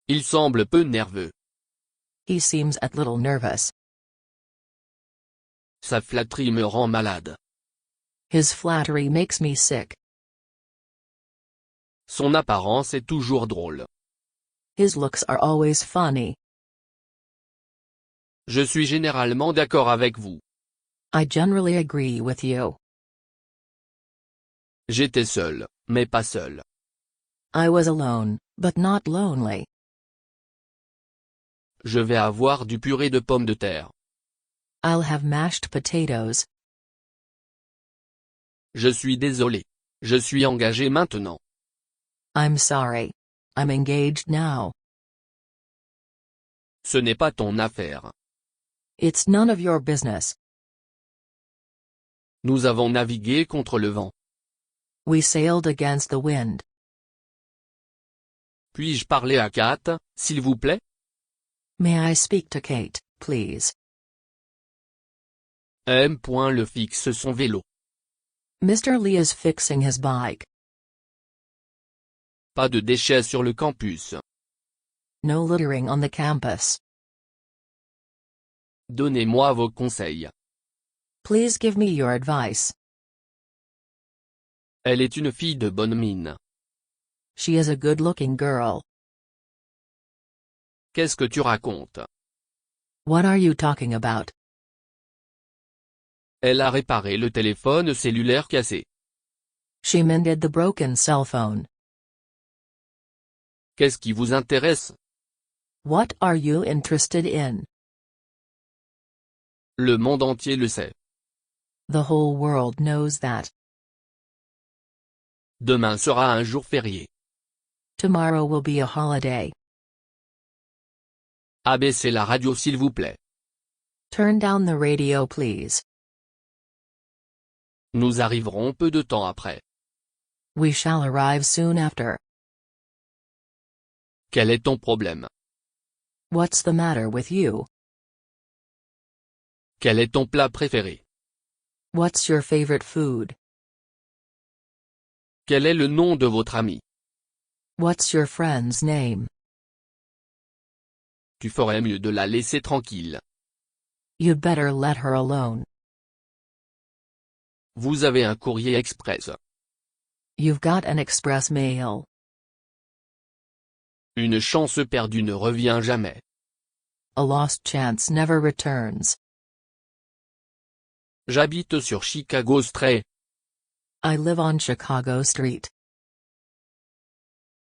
Il semble peu nerveux. He seems a little nervous. Sa flatterie me rend malade. His flattery makes me sick. Son apparence est toujours drôle. His looks are always funny. Je suis généralement d'accord avec vous. I generally agree with you. J'étais seul, mais pas seul. I was alone, but not lonely. Je vais avoir du purée de pommes de terre. I'll have mashed potatoes. Je suis désolé. Je suis engagé maintenant. I'm sorry. I'm engaged now. Ce n'est pas ton affaire. It's none of your business. Nous avons navigué contre le vent. We sailed against the wind. Puis-je parler à Kate, s'il vous plaît? May I speak to Kate, please? M. Le fixe son vélo. Mr. Lee is fixing his bike. Pas de déchets sur le campus. No littering on the campus. Donnez-moi vos conseils. Please give me your advice. Elle est une fille de bonne mine. She is a good-looking girl. Qu'est-ce que tu racontes? What are you talking about? Elle a réparé le téléphone cellulaire cassé. She mended the broken cell phone. Qu'est-ce qui vous intéresse? What are you interested in? Le monde entier le sait. The whole world knows that. Demain sera un jour férié. Tomorrow will be a holiday. Abaissez la radio s'il vous plaît. Turn down the radio please. Nous arriverons peu de temps après. We shall arrive soon after. Quel est ton problème? What's the matter with you? Quel est ton plat préféré? What's your favorite food? Quel est le nom de votre ami? What's your friend's name? Tu ferais mieux de la laisser tranquille. You'd better let her alone. Vous avez un courrier express. You've got an express mail. Une chance perdue ne revient jamais. A lost chance never returns. J'habite sur Chicago Street. I live on Chicago Street.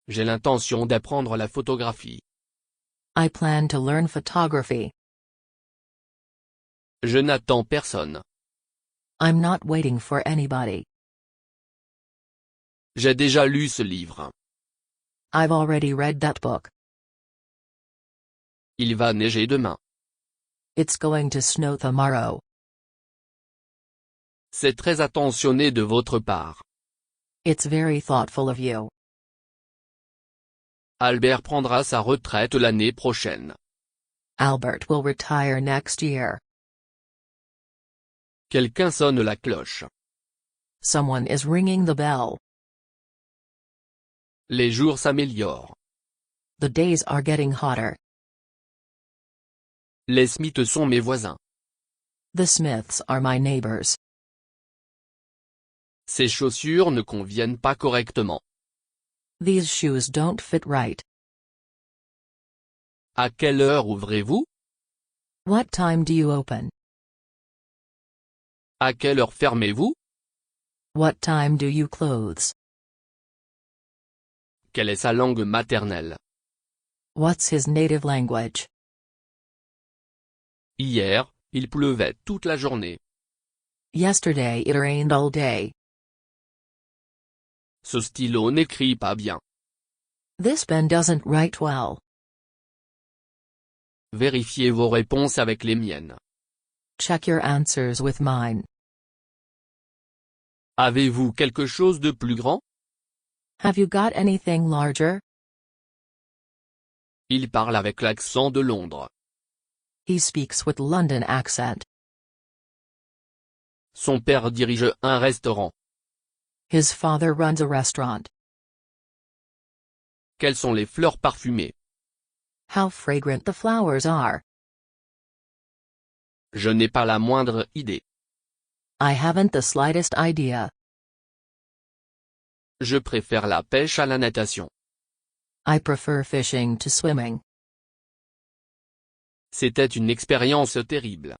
J'ai l'intention d'apprendre la photographie. I plan to learn photography. Je n'attends personne. I'm not waiting for anybody. J'ai déjà lu ce livre. I've already read that book. Il va neiger demain. It's going to snow tomorrow. C'est très attentionné de votre part. It's very thoughtful of you. Albert prendra sa retraite l'année prochaine. Albert will retire next year. Quelqu'un sonne la cloche. Someone is ringing the bell. Les jours s'améliorent. The days are getting hotter. Les Smiths sont mes voisins. The Smiths are my neighbors. Ces chaussures ne conviennent pas correctement. These shoes don't fit right. À quelle heure ouvrez-vous? What time do you open? À quelle heure fermez-vous? What time do you close? Quelle est sa langue maternelle? What's his native language? Hier, il pleuvait toute la journée. Yesterday it rained all day. Ce stylo n'écrit pas bien. This pen doesn't write well. Vérifiez vos réponses avec les miennes. Check your answers with mine. Avez-vous quelque chose de plus grand? Have you got anything larger? Il parle avec l'accent de Londres. He speaks with London accent. Son père dirige un restaurant. His father runs a restaurant. Quelles sont les fleurs parfumées? How fragrant the flowers are. Je n'ai pas la moindre idée. I haven't the slightest idea. Je préfère la pêche à la natation. I prefer fishing to swimming. C'était une expérience terrible.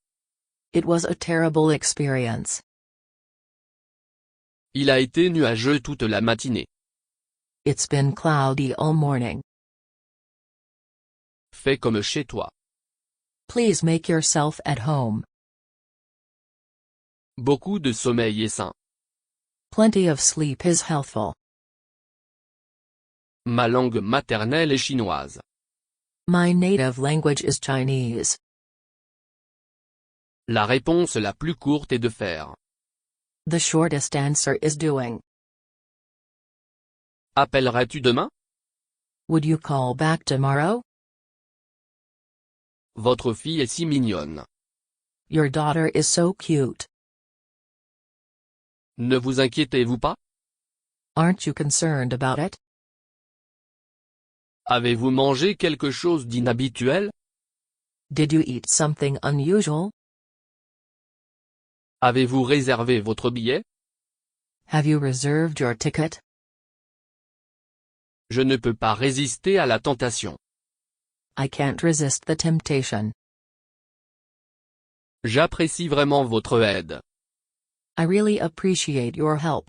It was a terrible experience. Il a été nuageux toute la matinée. It's been cloudy all morning. Fais comme chez toi. Please make yourself at home. Beaucoup de sommeil est sain. Plenty of sleep is healthful. Ma langue maternelle est chinoise. My native language is Chinese. La réponse la plus courte est de faire. The shortest answer is doing. Appellerais-tu demain? Would you call back tomorrow? Votre fille est si mignonne. Your daughter is so cute. Ne vous inquiétez-vous pas? Aren't you concerned about it? Avez-vous mangé quelque chose d'inhabituel? Did you eat something unusual? Avez-vous réservé votre billet? Have you reserved your ticket? Je ne peux pas résister à la tentation. I can't resist the temptation. J'apprécie vraiment votre aide. I really appreciate your help.